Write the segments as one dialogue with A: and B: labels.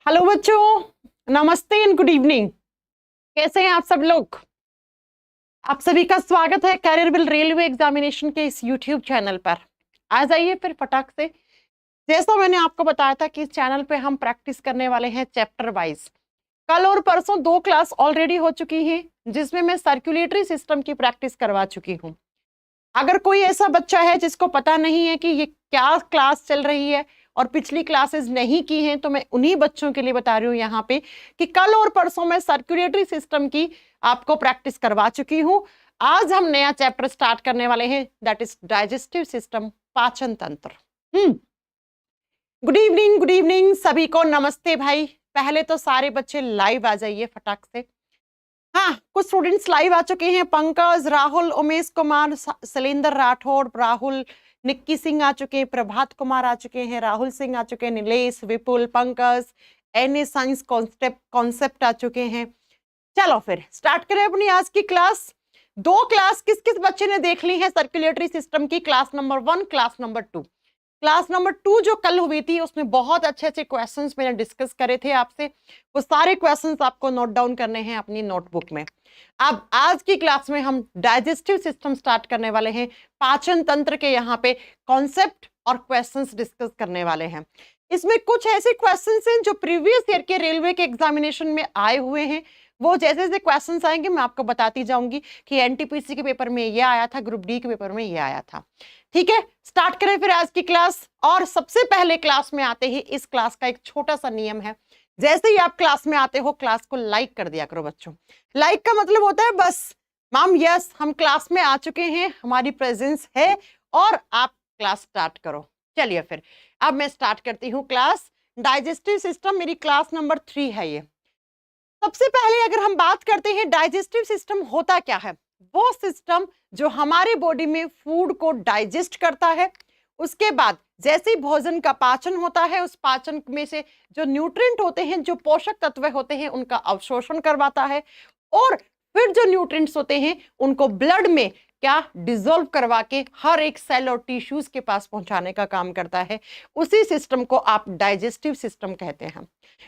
A: Hello बच्चों, नमस्ते and good evening. कैसे हैं आप सब लोग? आप सभी का स्वागत है कैरियरबिल रेलवे एग्जामिनेशन के इस यूट्यूब चैनल पर। आ जाइए फिर फटाक से। जैसा मैंने आपको बताया था कि इस चैनल पे हम प्रैक्टिस करने वाले हैं चैप्टर वाइज। कल और परसों 2 क्लास ऑलरेडी हो चुकी हैं जिसमें मैं सर्कुलेटरी सिस्टम की प्रैक्टिस करवा चुकी हूँ। अगर कोई ऐसा बच्चा है जिसको पता नहीं है कि ये क्या क्लास चल रही है और पिछली क्लासेस नहीं की हैं, तो मैं उन्हीं बच्चों के लिए बता रही हूँ यहाँ पे कि कल और परसों में सर्कुलेटरी सिस्टम की आपको प्रैक्टिस करवा चुकी हूँ। आज हम नया चैप्टर स्टार्ट करने वाले हैं, दैट इज डाइजेस्टिव सिस्टम, पाचन तंत्र। गुड इवनिंग सभी को, नमस्ते भाई। पहले तो सारे बच्चे लाइव आ जाइए फटाक से। हाँ, कुछ स्टूडेंट्स लाइव आ चुके हैं। पंकज, राहुल, उमेश कुमार, शैलेंद्र राठौड़, राहुल, निक्की सिंह आ चुके हैं, प्रभात कुमार आ चुके हैं, राहुल सिंह आ चुके हैं, नीलेश, विपुल, पंकज, एनए साइंस कॉन्सेप्ट आ चुके हैं। चलो फिर स्टार्ट करें अपनी आज की क्लास। 2 क्लास किस किस बच्चे ने देख ली है सर्कुलेटरी सिस्टम की? Class number 1, class number 2। Class number 2 जो कल हुई थी उसमें बहुत अच्छे अच्छे क्वेश्चंस मैंने डिस्कस करे थे आपसे। वो सारे क्वेश्चंस आपको नोट डाउन करने हैं अपनी नोटबुक में। अब आज की क्लास में हम डाइजेस्टिव सिस्टम स्टार्ट करने वाले हैं। पाचन तंत्र के यहाँ पे कॉन्सेप्ट और क्वेश्चंस डिस्कस करने वाले हैं। इसमें कुछ ऐसे क्वेश्चंस हैं जो प्रीवियस ईयर के रेलवे के एग्जामिनेशन में आए हुए हैं। वो जैसे जैसे क्वेश्चंस आएंगे मैं आपको बताती जाऊंगी कि एनटीपीसी के पेपर में ये आया था, ग्रुप डी के पेपर में ये आया था। ठीक है, स्टार्ट करें फिर आज की क्लास। और सबसे पहले क्लास में आते ही इस क्लास का एक छोटा सा नियम है। जैसे ही आप क्लास में आते हो क्लास को लाइक कर दिया करो बच्चों। लाइक का मतलब होता है बस मैम यस हम क्लास में आ चुके हैं, हमारी प्रेजेंस है और आप क्लास स्टार्ट करो। चलिए फिर अब मैं स्टार्ट करती हूँ क्लास। डाइजेस्टिव सिस्टम मेरी क्लास नंबर 3 है ये। सबसे पहले अगर हम बात करते हैं डाइजेस्टिव सिस्टम होता क्या है, वो सिस्टम जो हमारे बॉडी में फूड को डाइजेस्ट करता है। उसके बाद जैसे ही भोजन का पाचन होता है उस पाचन में से जो न्यूट्रिएंट होते हैं, जो पोषक तत्व होते हैं, उनका अवशोषण करवाता है और फिर जो न्यूट्रिएंट्स होते हैं उनको ब्लड में क्या डिसॉल्व करवा के हर एक सेल और टिश्यूज के पास पहुंचाने का काम करता है। उसी सिस्टम को आप डाइजेस्टिव सिस्टम कहते हैं।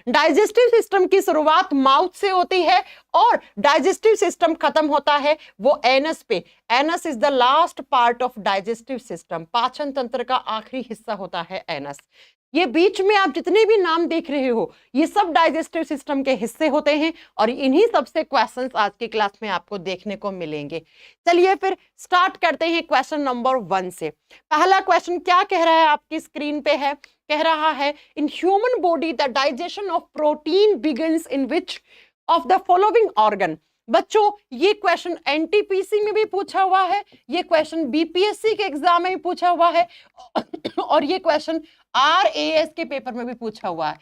A: डाइजेस्टिव सिस्टम की शुरुआत माउथ से होती है और डाइजेस्टिव सिस्टम खत्म होता है वो एनस पे। Anus is the last part of digestive system. पाचन तंत्र का आखिरी हिस्सा होता है एनस। ये बीच में आप जितने भी नाम देख रहे हो ये सब डाइजेस्टिव सिस्टम के हिस्से होते हैं और इन्हीं सबसे क्वेश्चंस आज की क्लास में आपको देखने को मिलेंगे। चलिए फिर स्टार्ट करते हैं क्वेश्चन नंबर 1 से। पहला क्वेश्चन क्या कह रहा है, आपकी स्क्रीन पे है। कह रहा है in human body the digestion of protein begins in which of the following organ. बच्चों ये क्वेश्चन एनटीपीसी में भी पूछा हुआ है, ये क्वेश्चन बीपीएससी के एग्जाम में भी पूछा हुआ है और ये क्वेश्चन आरएएस के पेपर में भी पूछा हुआ है।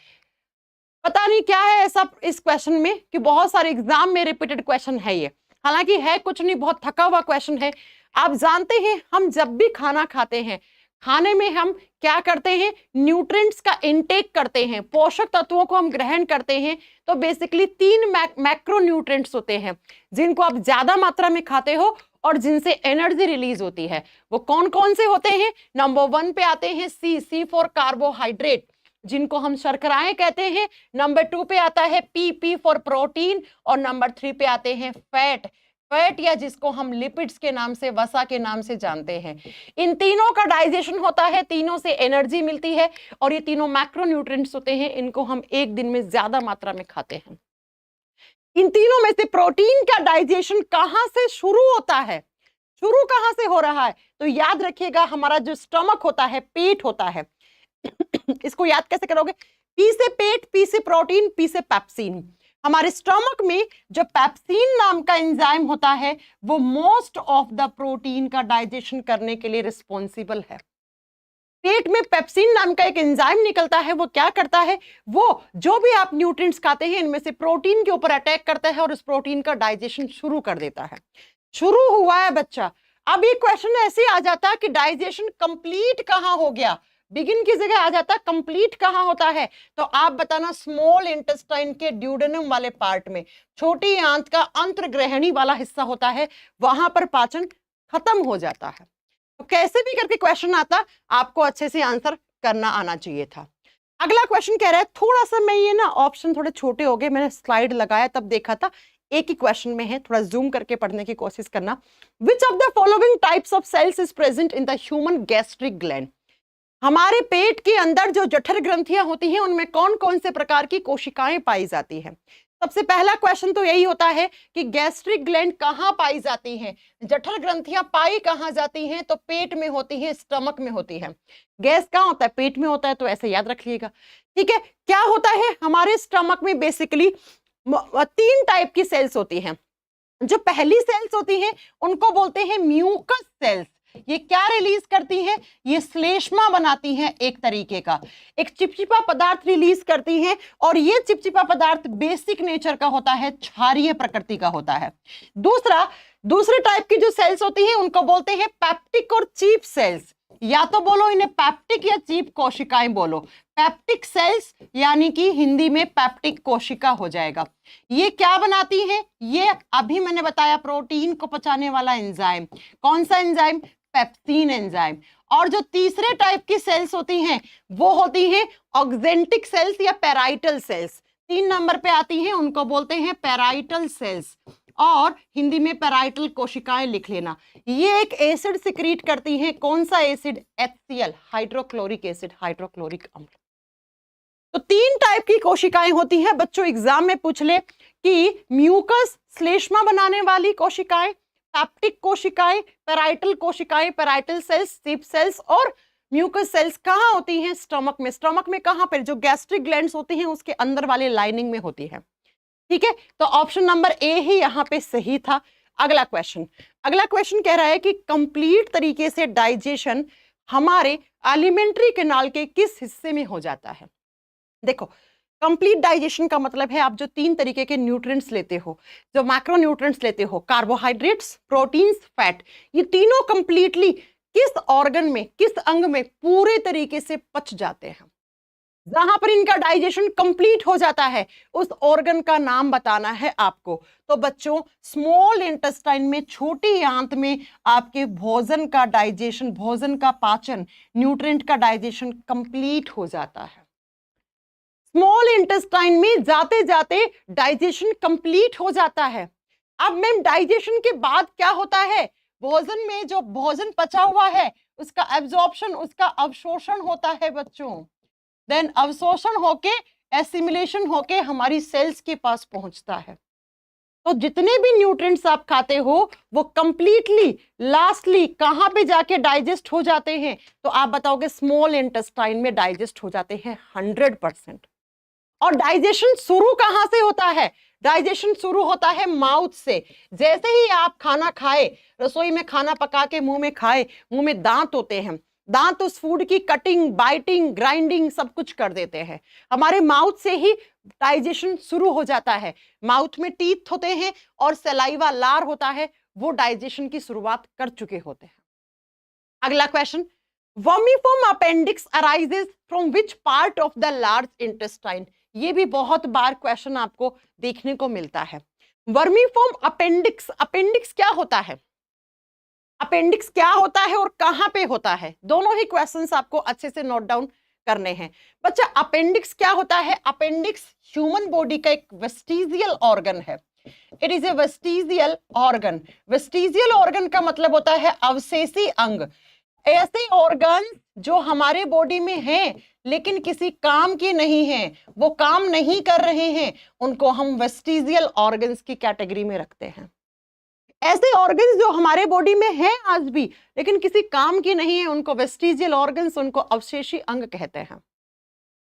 A: पता नहीं क्या है ऐसा इस क्वेश्चन में कि बहुत सारे एग्जाम में रिपीटेड क्वेश्चन है ये। हालांकि है कुछ नहीं, बहुत थका हुआ क्वेश्चन है। आप जानते हैं हम जब भी खाना खाते हैं, खाने में हम क्या करते हैं, न्यूट्रिएंट्स का इनटेक करते हैं, पोषक तत्वों को हम ग्रहण करते हैं। तो बेसिकली 3 मैक्रो न्यूट्रिएंट्स होते हैं जिनको आप ज्यादा मात्रा में खाते हो और जिनसे एनर्जी रिलीज होती है। वो कौन कौन से होते हैं? नंबर 1 पे आते हैं सी फॉर कार्बोहाइड्रेट जिनको हम शर्कराएं कहते हैं। नंबर 2 पे आता है पी फॉर प्रोटीन और नंबर 3 पे आते हैं फैट या जिसको हम लिपिड्स के नाम से, वसा के नाम से जानते हैं। इन तीनों का डाइजेशन होता है, तीनों से एनर्जी मिलती है और ये तीनों मैक्रोन्यूट्रिएंट्स होते हैं, इनको हम एक दिन में ज्यादा मात्रा में खाते हैं। इन तीनों में से प्रोटीन का डाइजेशन कहां से शुरू होता है, शुरू कहां से हो रहा है? तो याद रखिएगा हमारा जो स्टमक होता है, पेट होता है। इसको याद कैसे करोगे? पी से पेट, पी से प्रोटीन, पी से पेप्सिन। हमारे स्टमक में जो पेप्सिन नाम का एंजाइम होता है वो मोस्ट ऑफ द प्रोटीन का डाइजेशन करने के लिए रिस्पॉन्सिबल है। पेट में पेप्सिन नाम का एक एंजाइम निकलता है, वो क्या करता है, वो जो भी आप न्यूट्रिएंट्स खाते हैं इनमें से प्रोटीन के ऊपर अटैक करता है और उस प्रोटीन का डाइजेशन शुरू कर देता है। शुरू हुआ है बच्चा। अब ये क्वेश्चन ऐसे आ जाता है कि डाइजेशन कंप्लीट कहां हो गया, बिगिन की जगह आ जाता, कंप्लीट कहां होता है? तो आप बताना स्मॉल इंटेस्टाइन के ड्यूडेनम वाले पार्ट में, छोटी आंत का अंतर्ग्रहणी वाला हिस्सा होता है, वहां पर पाचन खत्म हो जाता है। तो कैसे भी करके क्वेश्चन आता, आपको अच्छे से आंसर करना आना चाहिए था। अगला क्वेश्चन कह रहा है, थोड़ा सा मैं ये ना ऑप्शन थोड़े छोटे हो गए, मैंने स्लाइड लगाया तब देखा था, एक ही क्वेश्चन में है, थोड़ा जूम करके पढ़ने की कोशिश करना। Which of the following types of cells is present in the human gastric gland? हमारे पेट के अंदर जो जठर ग्रंथियां होती हैं उनमें कौन कौन से प्रकार की कोशिकाएं पाई जाती हैं? सबसे पहला क्वेश्चन तो यही होता है कि गैस्ट्रिक ग्लैंड कहां पाई जाती हैं, जठर ग्रंथियां पाई कहां जाती हैं? तो पेट में होती है, स्टमक में होती है। गैस कहां होता है? पेट में होता है, तो ऐसे याद रखिएगा। ठीक है, क्या होता है हमारे स्टमक में? बेसिकली 3 टाइप की सेल्स होती हैं। जो पहली सेल्स होती हैं उनको बोलते हैं म्यूकस सेल्स। ये क्या रिलीज करती हैं? ये श्लेष्मा बनाती हैं, एक तरीके का एक चिपचिपा पदार्थ रिलीज करती हैं, और ये चिपचिपा पदार्थ बेसिक नेचर का होता है, क्षारीय प्रकृति का होता है। दूसरे टाइप की जो सेल्स होती हैं उनको बोलते हैं पेप्टिक और चीप सेल्स। या तो बोलो इन्हें पेप्टिक या चीप कोशिकाएं बोलो। पेप्टिक सेल्स यानी कि हिंदी में पेप्टिक कोशिका हो जाएगा। ये क्या बनाती हैं? ये अभी मैंने बताया, प्रोटीन को पचाने वाला एंजाइम। कौन सा एंजाइम? Pepsin enzyme. और जो तीसरे टाइप की सेल्स होती हैं वो होती हैं ऑक्जेंटिक सेल्स या पैराइटल सेल्स। 3 नंबर पे आती हैं, उनको बोलते हैं पैराइटल सेल्स, और हिंदी में पैराइटल कोशिकाएं लिख लेना। ये एक एसिड सिक्रीट करती हैं। कौन सा acid? HCl, hydrochloric acid, hydrochloric अम्ल। तो 3 टाइप की कोशिकाएं होती हैं। बच्चों एग्जाम में पूछ ले कि म्यूकस श्लेष्मा बनाने वाली कोशिकाएं, पेप्टिक कोशिकाएं, पैराइटल कोशिकाएं, पैराइटल सेल्स, सीप सेल्स और म्यूकस सेल्स कहां होती हैं? स्टमक में। स्टमक में कहां पर? जो गैस्ट्रिक ग्लैंड्स होती हैं उसके अंदर वाले लाइनिंग में होती है। ठीक है, तो ऑप्शन नंबर ए ही यहां पे सही था। अगला क्वेश्चन कह रहा है कि कंप्लीट तरीके से डाइजेशन हमारे एलिमेंट्री कैनाल के किस हिस्से में हो जाता है? देखो, कंप्लीट डाइजेशन का मतलब है आप जो 3 तरीके के न्यूट्रिएंट्स लेते हो, जो मैक्रो न्यूट्रिएंट्स लेते हो, कार्बोहाइड्रेट्स, प्रोटीन्स, फैट, ये तीनों कंप्लीटली किस ऑर्गन में, किस अंग में पूरे तरीके से पच जाते हैं। जहां पर इनका डाइजेशन कंप्लीट हो जाता है उस ऑर्गन का नाम बताना है आपको। तो बच्चों, स्मॉल इंटेस्टाइन में, छोटी आंत में आपके भोजन का डाइजेशन, भोजन का पाचन, न्यूट्रिएंट का डाइजेशन कंप्लीट हो जाता है। स्मॉल इंटेस्टाइन में जाते जाते डाइजेशन कंप्लीट हो जाता है। अब मैम डाइजेशन के बाद क्या होता है? भोजन में जो भोजन पचा हुआ है उसका एब्जॉर्प्शन, उसका अवशोषण होता है बच्चों। देन अवशोषण होके, एसिमिलेशन होके हमारी सेल्स के पास पहुंचता है। तो जितने भी न्यूट्रिएंट्स आप खाते हो वो कंप्लीटली लास्टली कहां पे जाके डाइजेस्ट हो जाते हैं? तो आप बताओगे स्मॉल इंटेस्टाइन में डाइजेस्ट हो जाते हैं 100%। और डाइजेशन शुरू कहां से होता है? डाइजेशन शुरू होता है माउथ से। जैसे ही आप खाना खाए, रसोई में खाना पका के मुंह में खाए, मुंह में दांत होते हैं, दांत उस फूड की कटिंग, बाइटिंग, ग्राइंडिंग सब कुछ कर देते हैं। हमारे माउथ से ही डाइजेशन शुरू हो जाता है। माउथ में टीथ होते हैं और सलाइवा, लार होता है, वो डाइजेशन की शुरुआत कर चुके होते हैं। अगला question, vermiform appendix arises from which part of the large intestine? ये भी बहुत बार क्वेश्चन आपको देखने को मिलता है। वर्मीफॉर्म अपेंडिक्स, अपेंडिक्स क्या होता है? अपेंडिक्स क्या होता है और कहां पे होता है? दोनों ही क्वेश्चंस आपको अच्छे से नोट डाउन करने हैं। बच्चा, अपेंडिक्स क्या होता है? अपेंडिक्स ह्यूमन बॉडी का एक वेस्टिजियल ऑर्गन है। It is a vestigial organ. Vestigial organ का मतलब होता है अवशेषी अंग। ऐसे ऑर्गन जो हमारे बॉडी में हैं लेकिन किसी काम के नहीं हैं, वो काम नहीं कर रहे हैं, उनको हम वेस्टिजियल ऑर्गन्स की कैटेगरी में रखते हैं। ऐसे ऑर्गन्स जो हमारे बॉडी में हैं आज भी लेकिन किसी काम की नहीं है, उनको वेस्टिजियल ऑर्गन्स, उनको अवशेषी अंग कहते हैं।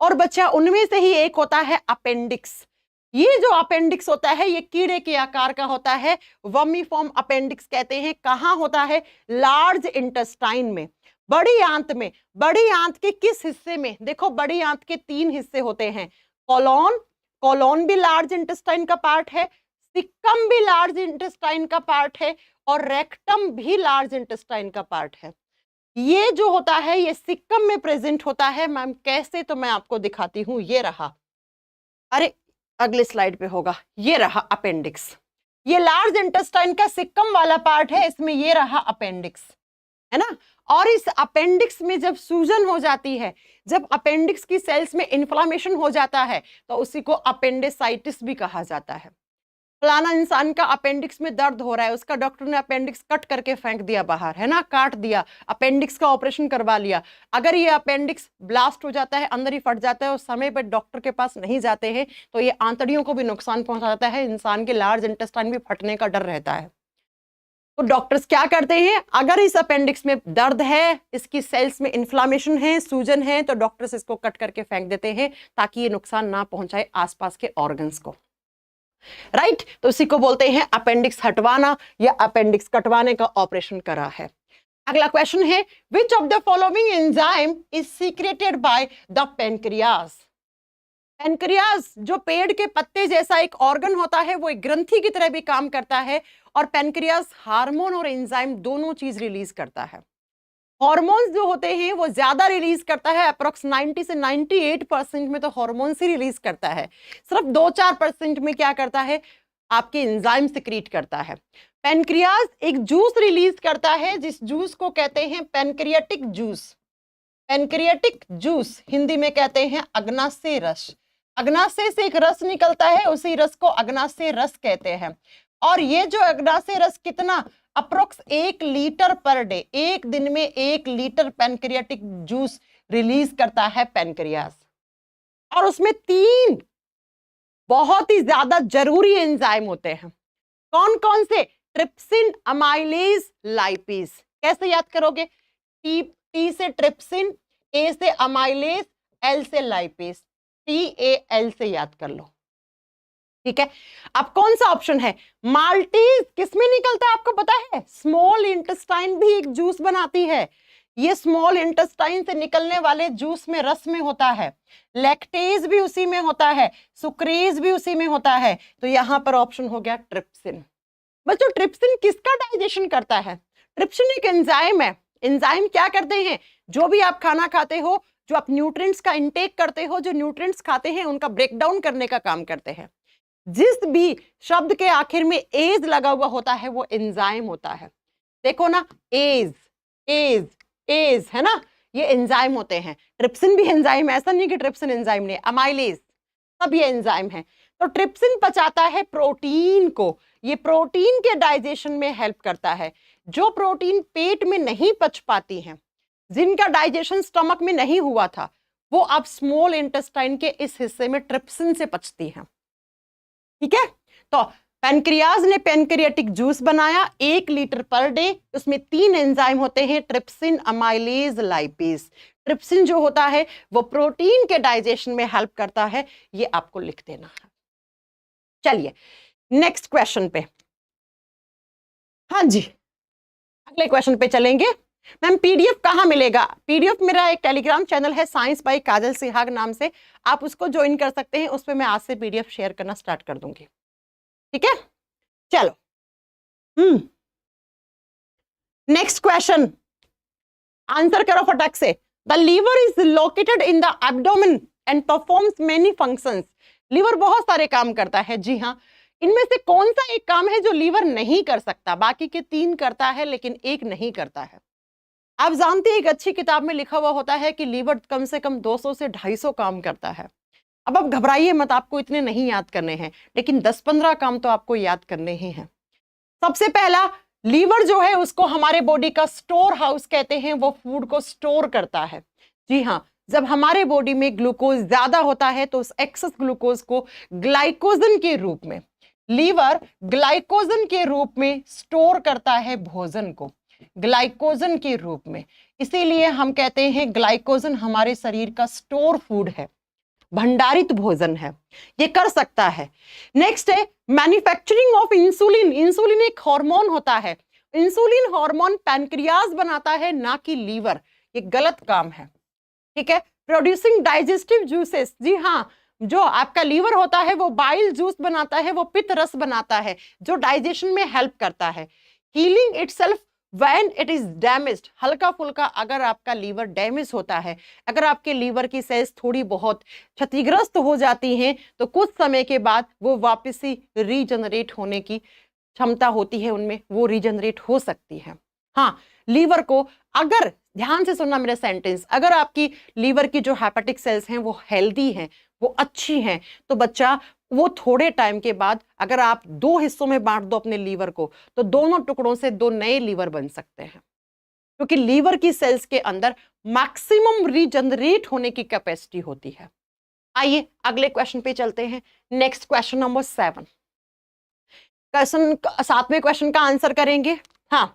A: और बच्चा, उनमें से ही एक होता है अपेंडिक्स। ये जो अपेंडिक्स होता है ये कीड़े के आकार का होता है, वर्मीफॉर्म अपेंडिक्स कहते हैं। कहां होता है? लार्ज इंटेस्टाइन में, बड़ी आंत में। बड़ी आंत के किस हिस्से में? देखो, बड़ी आंत के 3 हिस्से होते हैं। कोलोन, कोलोन भी लार्ज इंटेस्टाइन का पार्ट है, सिक्कम भी लार्ज इंटेस्टाइन का पार्ट है, और रेक्टम भी लार्ज इंटेस्टाइन का पार्ट है। ये जो होता है ये सिक्कम में प्रेजेंट होता है। मैम कैसे? तो मैं आपको दिखाती हूं। ये रहा, अरे अगले स्लाइड पे होगा, ये रहा अपेंडिक्स। ये लार्ज इंटेस्टाइन का सिक्कम वाला पार्ट है, इसमें ये रहा अपेंडिक्स। है ना। और इस अपेंडिक्स में जब सूजन हो जाती है, जब अपेंडिक्स की सेल्स में इन्फ्लामेशन हो जाता है, तो उसी को अपेंडिसाइटिस भी कहा जाता है। फलाना इंसान का अपेंडिक्स में दर्द हो रहा है, उसका डॉक्टर ने अपेंडिक्स कट करके फेंक दिया बाहर, है ना, काट दिया, अपेंडिक्स का ऑपरेशन करवा लिया। अगर ये अपेंडिक्स ब्लास्ट हो जाता है, अंदर ही फट जाता है और समय पर डॉक्टर के पास नहीं जाते हैं, तो ये आंतड़ियों को भी नुकसान पहुंचाता है, इंसान के लार्ज इंटेस्टाइन भी फटने का डर रहता है। तो डॉक्टर्स क्या करते हैं, अगर इस अपेंडिक्स में दर्द है, इसकी सेल्स में इन्फ्लामेशन है, सूजन है, तो डॉक्टर्स इसको कट करके फेंक देते हैं ताकि ये नुकसान ना पहुंचाए आसपास के ऑर्गन्स को, राइट। तो इसी को बोलते हैं अपेंडिक्स हटवाना या अपेंडिक्स कटवाने का ऑपरेशन करा है। अगला क्वेश्चन है, विच of the following enzyme is secreted by the pancreas. Pancreas जो पेड़ के पत्ते जैसा एक ऑर्गन होता है, वो एक ग्रंथि की तरह भी काम करता है, और पेनक्रियाज हार्मोन और एंजाइम दोनों चीज रिलीज करता है। हार्मोन्स जो होते हैं वो ज्यादा रिलीज करता है, अप्रोक्स 90 से 98% में तो हार्मोन्स ही रिलीज करता है, सिर्फ 2-4% में क्या करता है, आपके एंजाइम सिक्रीट करता है। पेनक्रियाज एक जूस रिलीज करता है, जिस जूस को कहते हैं pancreatic juice. Pancreatic juice Hindi में कहते हैं अग्नाशय रस। अग्नाशय से एक रस निकलता है, उसी रस को अग्नाशय रस कहते हैं। और ये जो अग्नाशय रस कितना, अप्रोक्स 1 लीटर पर डे, एक दिन में 1 लीटर पेनक्रियाटिक जूस रिलीज करता है पेनक्रियाज। और उसमें 3 बहुत ही ज्यादा जरूरी एंजाइम होते हैं। कौन कौन से, ट्रिप्सिन, अमाइलेज, लाइपेज। कैसे याद करोगे, टी से ट्रिप्सिन, ए से अमाइलेज, एल से लाइपेज, TAL से याद कर लो, ठीक है। अब कौन सा ऑप्शन है, माल्टीज किसमें निकलता है आपको पता है, स्मॉल इंटेस्टाइन भी एक जूस बनाती है, ये स्मॉल इंटेस्टाइन से निकलने वाले जूस में रस में होता है, लैक्टेज भी उसी में होता है, सुक्रेज भी उसी में होता है। तो यहां पर ऑप्शन हो गया ट्रिप्सिन। बच्चों ट्रिप्सिन किसका डाइजेशन करता है, ट्रिप्सिन एक एंजाइम है। एंजाइम क्या करते हैं, जो भी आप खाना खाते हो, जो आप न्यूट्रिएंट्स का इंटेक करते हो, जो न्यूट्रिएंट्स खाते हैं उनका ब्रेकडाउन करने का काम करते हैं। जिस भी शब्द के आखिर में एज लगा हुआ होता है वो एंजाइम होता है। देखो ना, एज एज एज, है ना, ये एंजाइम होते हैं। ट्रिप्सिन भी एंजाइम है, ऐसा नहीं कि ट्रिप्सिन एंजाइम नहीं, अमाइलेज सब ये एंजाइम है। तो ट्रिप्सिन पचाता है प्रोटीन को, ये प्रोटीन के डाइजेशन में हेल्प करता है। जो प्रोटीन पेट में नहीं पच पाती हैं, जिनका डाइजेशन स्टमक में नहीं हुआ था, वो अब स्मॉल इंटेस्टाइन के इस हिस्से में ट्रिप्सिन से पचती हैं, ठीक है। तो पेनक्रियाज ने पेनक्रियाटिक जूस बनाया 1 लीटर पर डे, उसमें 3 एंजाइम होते हैं, ट्रिप्सिन, अमाइलेज, लाइपेज। ट्रिप्सिन जो होता है वो प्रोटीन के डाइजेशन में हेल्प करता है, ये आपको लिख देना है। चलिए नेक्स्ट क्वेश्चन पे, हाँ जी अगले क्वेश्चन पे चलेंगे। मैम पीडीएफ कहाँ मिलेगा, पीडीएफ मेरा एक टेलीग्राम चैनल है साइंस बाय काजल सिहाग नाम से, आप उसको ज्वाइन कर सकते हैं, उस पर मैं आज से पीडीएफ शेयर करना स्टार्ट कर दूंगी, ठीक है। चलो नेक्स्ट क्वेश्चन आंसर करो फटाक से। The liver is located in the abdomen and performs many functions. Liver बहुत सारे काम करता है, जी हाँ। इनमें से कौन सा एक काम है जो लीवर नहीं कर सकता, बाकी के 3 करता है लेकिन एक नहीं करता है। आप जानते हैं एक अच्छी किताब में लिखा हुआ होता है कि लीवर कम से कम 200 से 250 काम करता है। अब आप घबराइए मत, आपको इतने नहीं याद करने हैं, लेकिन 10-15 काम तो आपको याद करने ही हैं। सबसे पहला, लीवर जो है उसको हमारे बॉडी का स्टोर हाउस कहते हैं, वो फूड को स्टोर करता है। जी हाँ, जब हमारे बॉडी में ग्लूकोज ज्यादा होता है तो उस एक्सेस ग्लूकोज को ग्लाइकोजन के रूप में, लीवर ग्लाइकोजन के रूप में स्टोर करता है भोजन को, ग्लाइकोजन के रूप में। इसीलिए हम कहते हैं ग्लाइकोजन हमारे शरीर का स्टोर फूड है, भंडारित भोजन है, ये कर सकता है। नेक्स्ट है मैन्युफैक्चरिंग ऑफ इंसुलिन। इंसुलिन एक हार्मोन होता है, इंसुलिन हार्मोन पैनक्रियाज बनाता है, ना कि लीवर, ये गलत काम है, ठीक है। प्रोड्यूसिंग डाइजेस्टिव जूसेस, जी हाँ, जो आपका लीवर होता है वो बाइल जूस बनाता है, वो पित्त रस बनाता है जो डाइजेशन में हेल्प करता है। Healing itself when it is damaged, हल्का फुल्का अगर आपका लीवर डैमेज होता है, अगर आपके लीवर की सेल्स थोड़ी बहुत क्षतिग्रस्त हो जाती हैं, तो कुछ समय के बाद वो वापस से रीजनरेट होने की क्षमता होती है उनमें, वो रीजनरेट हो सकती है। हाँ, लीवर को, अगर ध्यान से सुनना मेरा सेंटेंस, अगर आपकी लीवर की जो हेपेटिक सेल्स हैं वो हेल्दी हैं, वो अच्छी हैं, तो बच्चा वो थोड़े टाइम के बाद अगर आप 2 हिस्सों में बांट दो अपने लीवर को, तो दोनों टुकड़ों से 2 नए लीवर बन सकते हैं, क्योंकि लीवर की सेल्स के अंदर मैक्सिमम रीजनरेट होने की कैपेसिटी होती है। आइए अगले क्वेश्चन पे चलते हैं। Next question number 7। क्वेश्चन 7वें क्वेश्चन का आंसर करेंगे। हाँ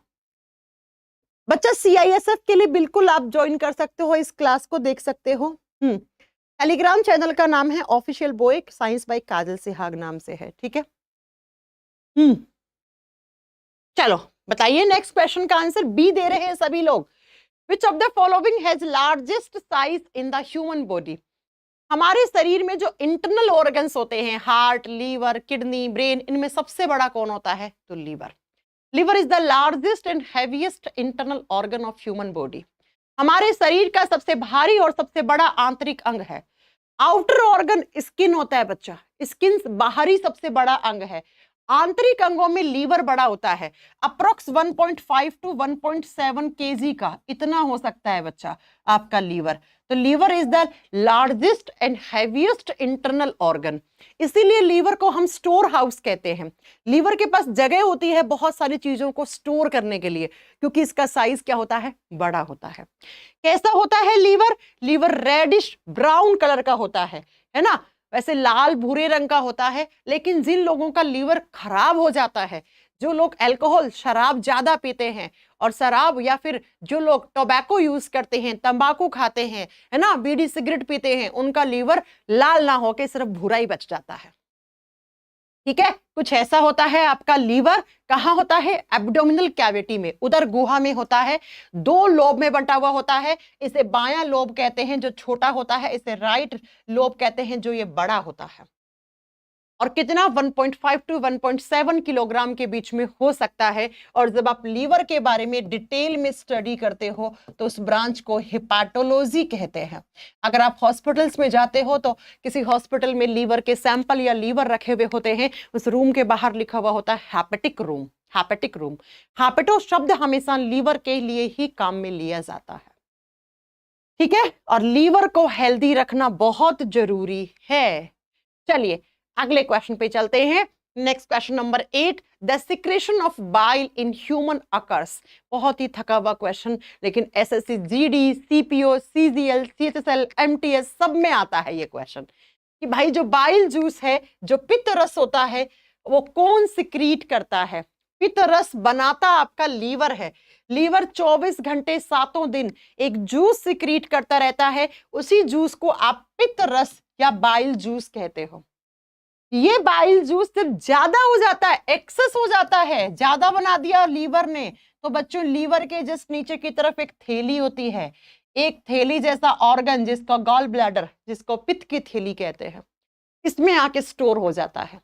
A: बच्चा, CISF के लिए बिल्कुल आप ज्वाइन कर सकते हो, इस क्लास को देख सकते हो। टेलीग्राम चैनल का नाम है ऑफिशियल बॉय साइंस बाय काजल सिहाग नाम से है, ठीक है। चलो बताइए नेक्स्ट क्वेश्चन का आंसर। बी दे रहे हैं सभी लोग। विच of the following has largest size in the human body? हमारे शरीर में जो इंटरनल ऑर्गन्स होते हैं, हार्ट, लीवर, किडनी, ब्रेन, इनमें सबसे बड़ा कौन होता है? तो liver. Liver is the largest and heaviest internal organ of human body. हमारे शरीर का सबसे भारी और सबसे बड़ा आंतरिक अंग है। आउटर ऑर्गन स्किन होता है बच्चा, स्किन बाहरी सबसे बड़ा अंग है। आंतरिक अंगों में लीवर बड़ा होता है, अप्रोक्स 1.5 to 1.7 kg का, इतना हो सकता है बच्चा आपका लीवर। तो liver is the largest and heaviest internal organ, इसीलिए लीवर को हम स्टोर हाउस कहते हैं। लीवर के पास जगह होती है बहुत सारी चीजों को स्टोर करने के लिए, क्योंकि इसका साइज क्या होता है? बड़ा होता है। कैसा होता है liver? Liver reddish brown colour का होता है ना, वैसे लाल भूरे रंग का होता है। लेकिन जिन लोगों का लीवर खराब हो जाता है, जो लोग अल्कोहल शराब ज्यादा पीते हैं, और शराब या फिर जो लोग टोबैको यूज करते हैं, तंबाकू खाते हैं, है ना, बीड़ी सिगरेट पीते हैं, उनका लीवर लाल ना होके सिर्फ भूरा ही बच जाता है, ठीक है। कुछ ऐसा होता है आपका लीवर। कहाँ होता है? एब्डोमिनल कैविटी में, उदर गुहा में होता है। 2 लोब में बंटा हुआ होता है। इसे बायां लोब कहते हैं जो छोटा होता है, इसे राइट लोब कहते हैं जो ये बड़ा होता है। और कितना? 1.5 to 1.7 किलोग्राम के बीच में हो सकता है। और जब आप लीवर के बारे में डिटेल में स्टडी करते हो तो उस ब्रांच को हिपैटोलॉजी कहते हैं। अगर आप हॉस्पिटल्स में जाते हो तो किसी हॉस्पिटल में लीवर के सैंपल या लीवर रखे हुए होते हैं, उस रूम के बाहर लिखा हुआ होता है हैपेटिक रूम। हैपेटिक रूम, हैपेटो शब्द हमेशा लीवर के लिए ही काम में लिया जाता है, ठीक है। और लीवर को हेल्दी रखना बहुत जरूरी है। चलिए अगले क्वेश्चन पे चलते हैं। Next question number 8। The secretion of bile in human occurs. बहुत ही थका हुआ क्वेश्चन, लेकिन SSC GD, CPO, CGL, CHSL, MTS सब में आता है ये क्वेश्चन कि भाई जो बाइल जूस है, जो पित्त रस होता है, वो कौन सिक्रीट करता है? पित्त रस बनाता आपका लीवर है। लीवर 24 घंटे 7 दिन एक जूस सिक्रीट करता रहता है, उसी जूस को आप पित्त रस या बाइल जूस कहते हो। ये बाइल जूस जब ज्यादा हो जाता है, एक्सेस हो जाता है, ज्यादा बना दिया लीवर ने, तो बच्चों लीवर के जस्ट नीचे की तरफ एक थैली होती है, एक थैली जैसा ऑर्गन जिसका गॉल ब्लैडर, जिसको पित्त की थैली कहते हैं, इसमें आके स्टोर हो जाता है।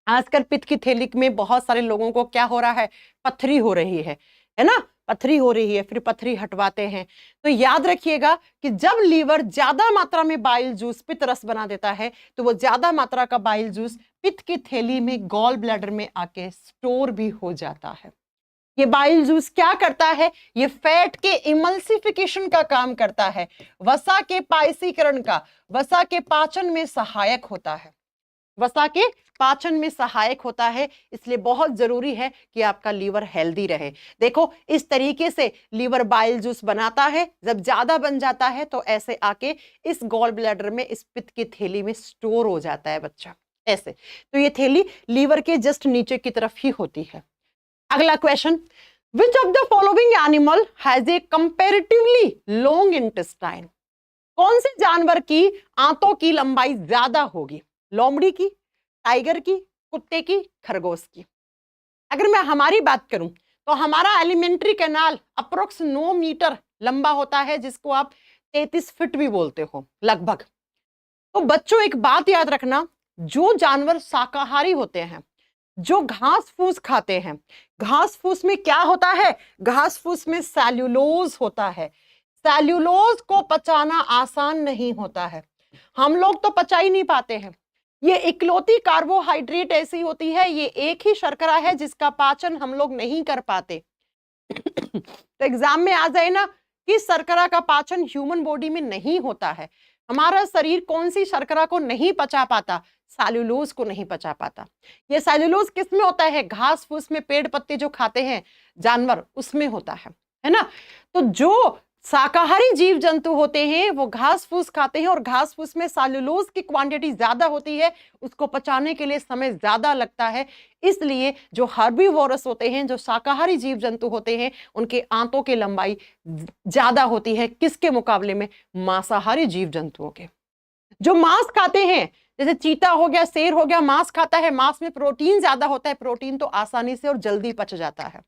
A: आजकल पित्त की थैली में बहुत सारे लोगों को क्या हो रहा है? पथरी हो रही है ना, पथरी हो रही है, फिर पथरी हटवाते हैं। तो याद रखिएगा कि जब लीवर ज्यादा मात्रा में बाइल जूस, पित्त रस बना देता है, तो वो ज्यादा मात्रा का बाइल जूस पित्त की थैली में, गॉल ब्लैडर में आके स्टोर भी हो जाता है। ये बाइल जूस क्या करता है? ये फैट के इमल्सिफिकेशन का काम करता है, वसा के पायसीकरण का, वसा के पाचन में सहायक होता है, वसा के पाचन में सहायक होता है। इसलिए बहुत जरूरी है कि आपका लीवर हेल्दी रहे। देखो इस तरीके से लीवर बाइल जूस बनाता है, जब ज्यादा बन जाता है तो ऐसे आके इस गॉल ब्लैडर में, इस पित्त की थैली में स्टोर हो जाता है बच्चा, ऐसे। तो ये थैली लीवर के जस्ट नीचे की तरफ ही होती है। अगला question, which of the following animal has a comparatively long intestine? कौन से जानवर की आंतों की लंबाई ज्यादा होगी? लोमड़ी की, टाइगर की, कुत्ते की, खरगोश की? अगर मैं हमारी बात करूं तो हमारा एलिमेंट्री कैनाल अप्रोक्स 9 मीटर लंबा होता है, जिसको आप 33 फीट भी बोलते हो लगभग। तो बच्चों एक बात याद रखना, जो जानवर शाकाहारी होते हैं, जो घास फूस खाते हैं, घास फूस में क्या होता है? घास फूस में सेल्यूलोज होता है। सेल्यूलोज को पचाना आसान नहीं होता है, हम लोग तो पचा ही नहीं पाते हैं। ये इकलौती कार्बोहाइड्रेट ऐसी होती है, ये एक ही शर्करा है जिसका पाचन हम लोग नहीं कर पाते। तो एग्जाम में आ जाए ना कि शर्करा का पाचन ह्यूमन बॉडी में नहीं होता है। हमारा शरीर कौन सी शर्करा को नहीं पचा पाता? सेल्यूलोज को नहीं पचा पाता। ये सेल्यूलोज किस में होता है? घास फूस में, पेड़ पत्ते जो खाते हैं जानवर, उसमें होता है ना। तो जो शाकाहारी जीव जंतु होते हैं वो घास फूस खाते हैं और घास फूस में सेल्यूलोज की क्वांटिटी ज्यादा होती है, उसको पचाने के लिए समय ज्यादा लगता है। इसलिए जो हर्बीवोरस होते हैं, जो शाकाहारी जीव जंतु होते हैं, उनके आंतों की लंबाई ज्यादा होती है किसके मुकाबले में? मांसाहारी जीव जंतुओं के। जो मांस खाते हैं, जैसे चीता हो गया, शेर हो गया, मांस खाता है, मांस में प्रोटीन ज्यादा होता है, प्रोटीन तो आसानी से और जल्दी पच जाता है।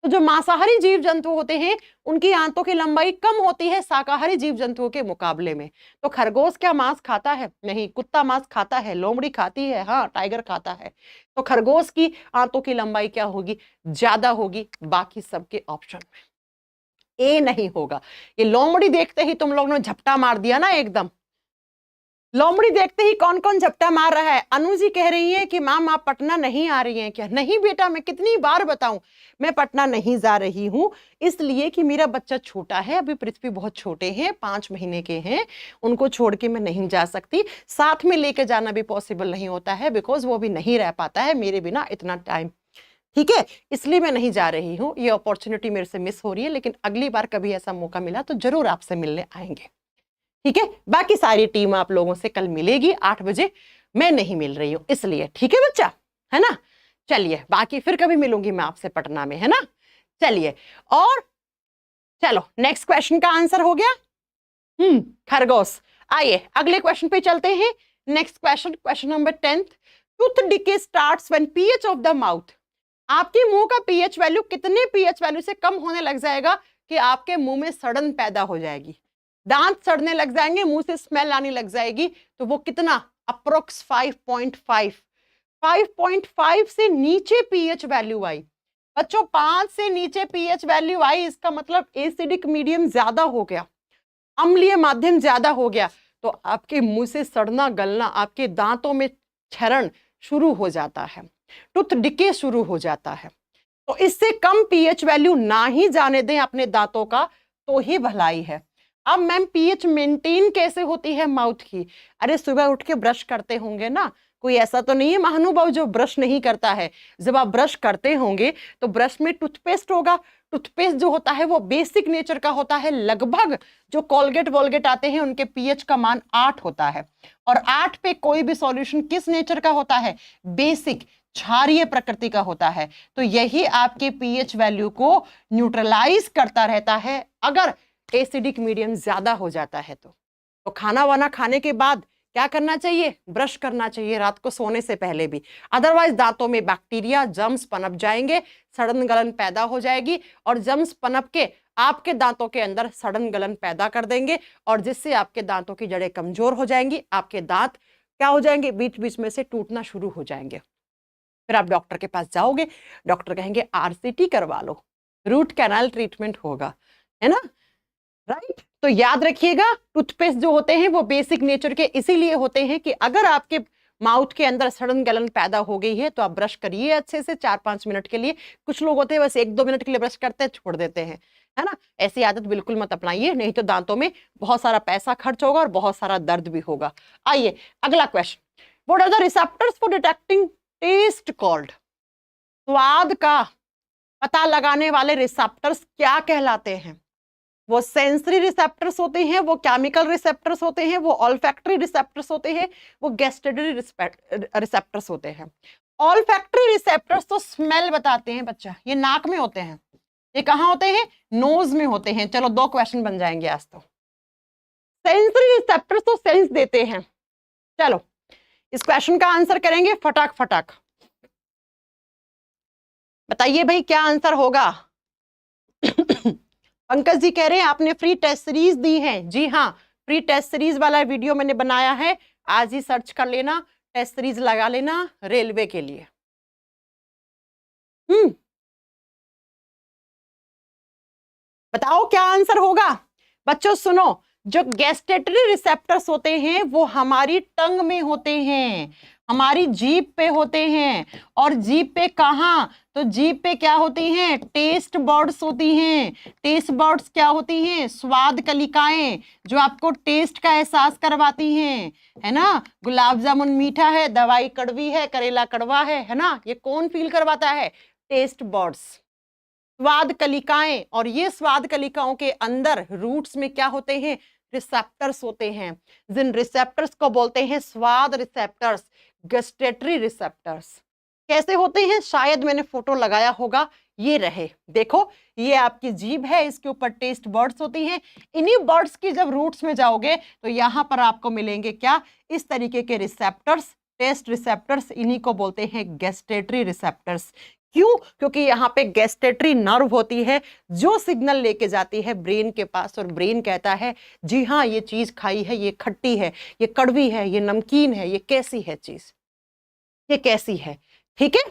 A: तो जो मांसाहारी जीव जंतु होते हैं उनकी आंतों की लंबाई कम होती है शाकाहारी जीव जंतुओं के मुकाबले में। तो खरगोश क्या मांस खाता है? नहीं। कुत्ता मांस खाता है, लोमड़ी खाती है, हाँ, टाइगर खाता है। तो खरगोश की आंतों की लंबाई क्या होगी? ज्यादा होगी। बाकी सबके ऑप्शन में ए नहीं होगा। ये लोमड़ी देखते ही तुम लोग ने झपटा मार दिया ना एकदम। लोमड़ी देखते ही कौन कौन झपटा मार रहा है? अनु जी कह रही है कि मैम आप पटना नहीं आ रही हैं क्या? नहीं बेटा, मैं कितनी बार बताऊं, मैं पटना नहीं जा रही हूं, इसलिए कि मेरा बच्चा छोटा है, अभी पृथ्वी बहुत छोटे हैं, 5 महीने के हैं, उनको छोड़ के मैं नहीं जा सकती। साथ में लेके जाना भी पॉसिबल नहीं होता है, बिकॉज वो भी नहीं रह पाता है मेरे बिना इतना टाइम। ठीक है, इसलिए मैं नहीं जा रही हूँ। ये अपॉर्चुनिटी मेरे से मिस हो रही है, लेकिन अगली बार कभी ऐसा मौका मिला तो जरूर आपसे मिलने आएंगे। ठीक है, बाकी सारी टीम आप लोगों से कल मिलेगी 8 बजे। मैं नहीं मिल रही हूं इसलिए। ठीक है बच्चा, है ना। चलिए, बाकी फिर कभी मिलूंगी मैं आपसे पटना में, है ना। चलिए, और चलो नेक्स्ट क्वेश्चन का आंसर हो गया खरगोश। आइए अगले क्वेश्चन पे चलते हैं। Next question, question number 10। Tooth decay starts when pH of the mouth. आपके मुंह का पीएच वैल्यू कितने पीएच वैल्यू से कम होने लग जाएगा कि आपके मुंह में सड़न पैदा हो जाएगी, दांत सड़ने लग जाएंगे, मुंह से स्मेल आने लग जाएगी? तो वो कितना? अप्रोक्स 5.5। 5.5 से नीचे पीएच वैल्यू आई बच्चों, 5 से नीचे पीएच वैल्यू आई, इसका मतलब एसिडिक मीडियम ज्यादा हो गया, अम्लीय माध्यम ज्यादा हो गया, तो आपके मुंह से सड़ना गलना, आपके दांतों में क्षरण शुरू हो जाता है, टूथ डिके शुरू हो जाता है। तो इससे कम पीएच वैल्यू ना ही जाने दें अपने दांतों का, तो ही भलाई है। अब मैम पीएच मेंटेन कैसे होती है माउथ की? अरे सुबह उठ के ब्रश करते होंगे ना, कोई ऐसा तो नहीं है महानुभाव जो ब्रश नहीं करता है। जब आप ब्रश करते होंगे तो ब्रश में टूथपेस्ट होगा, टूथपेस्ट जो होता है वो बेसिक नेचर का होता है। लगभग जो कोलगेट वोलगेट आते हैं उनके पीएच का मान 8 होता है, और 8 पे कोई भी सॉल्यूशन किस नेचर का होता है? बेसिक, क्षारीय प्रकृति का होता है। तो यही आपके पीएच वैल्यू को न्यूट्रलाइज करता रहता है अगर एसिडिक मीडियम ज्यादा हो जाता है। तो खाना वाना खाने के बाद क्या करना चाहिए? ब्रश करना चाहिए, रात को सोने से पहले भी। अदरवाइज दांतों में बैक्टीरिया, जर्म्स पनप जाएंगे, सड़न गलन पैदा हो जाएगी, और जर्म्स पनप के आपके दांतों के अंदर सड़न गलन पैदा कर देंगे, और जिससे आपके दांतों की जड़ें कमजोर हो जाएंगी, आपके दांत क्या हो जाएंगे? बीच बीच में से टूटना शुरू हो जाएंगे। फिर आप डॉक्टर के पास जाओगे, डॉक्टर कहेंगे आरसीटी करवा लो, रूट कैनाल ट्रीटमेंट होगा, है ना, राइट। तो याद रखिएगा, टूथपेस्ट जो होते हैं वो बेसिक नेचर के इसीलिए होते हैं कि अगर आपके माउथ के अंदर सड़न गलन पैदा हो गई है तो आप ब्रश करिए अच्छे से 4-5 मिनट के लिए। कुछ लोग होते हैं बस 1-2 मिनट के लिए ब्रश करते हैं, छोड़ देते हैं, है ना। ऐसी आदत बिल्कुल मत अपनाइए, नहीं तो दांतों में बहुत सारा पैसा खर्च होगा और बहुत सारा दर्द भी होगा। आइए अगला question, what are the receptors for detecting taste called? स्वाद का पता लगाने वाले रिसेप्टर्स क्या कहलाते हैं? वो सेंसरी रिसेप्टर्स होते हैं, वो केमिकल रिसेप्टर्स होते हैं, वो ऑल्फैक्टरी रिसेप्टर्स होते हैं, वो गैस्ट्रेटरी रिसेप्टर्स होते हैं। ऑल्फैक्टरी रिसेप्टर्स तो स्मेल बताते हैं बच्चा, ये नाक में होते हैं। ये कहाँ होते हैं? नोज में होते हैं। चलो 2 क्वेश्चन बन जाएंगे आज तो। सेंसरी रिसेप्टर्स तो सेंस देते हैं। चलो इस क्वेश्चन का आंसर करेंगे फटाक फटाक। बताइए भाई क्या आंसर होगा? पंकज जी कह रहे हैं आपने फ्री टेस्ट सीरीज दी है। जी हाँ, फ्री टेस्ट सीरीज वाला वीडियो मैंने बनाया है, आज ही सर्च कर लेना, टेस्ट सीरीज लगा लेना रेलवे के लिए। बताओ क्या आंसर होगा? बच्चों सुनो, जो गैस्टेटरी रिसेप्टर्स होते हैं वो हमारी टंग में होते हैं, हमारी जीभ पे होते हैं। और जीभ पे कहाँ? तो जीभ पे क्या होती हैं? टेस्ट बर्ड्स होती हैं। टेस्ट बर्ड्स क्या होती हैं? स्वाद कलिकाएं, जो आपको टेस्ट का एहसास करवाती हैं, है ना। गुलाब जामुन मीठा है, दवाई कड़वी है, करेला कड़वा है ना। ये कौन फील करवाता है? टेस्ट बर्ड्स, स्वाद कलिकाएं। और ये स्वाद कलिकाओं के अंदर रूट्स में क्या होते हैं? रिसेप्टर्स होते हैं। जिन रिसेप्टर्स को बोलते हैं स्वाद रिसेप्टर्स, गस्टेटरी रिसेप्टर्स। कैसे होते हैं? शायद मैंने फोटो लगाया होगा, ये रहे, देखो ये आपकी जीभ है, इसके ऊपर टेस्ट बर्ड्स होती हैं। इन्हीं बर्ड्स की जब रूट्स में जाओगे तो यहां पर आपको मिलेंगे क्या? इस तरीके के रिसेप्टर्स, टेस्ट रिसेप्टर्स। इन्हीं को बोलते हैं गैस्टेटरी रिसेप्टर्स। क्यों? क्योंकि यहाँ पे गैस्टेटरी नर्व होती है जो सिग्नल लेके जाती है ब्रेन के पास, और ब्रेन कहता है जी हाँ ये चीज खाई है, ये खट्टी है, ये कड़वी है, ये नमकीन है, ये कैसी है चीज, ये कैसी है। ठीक है,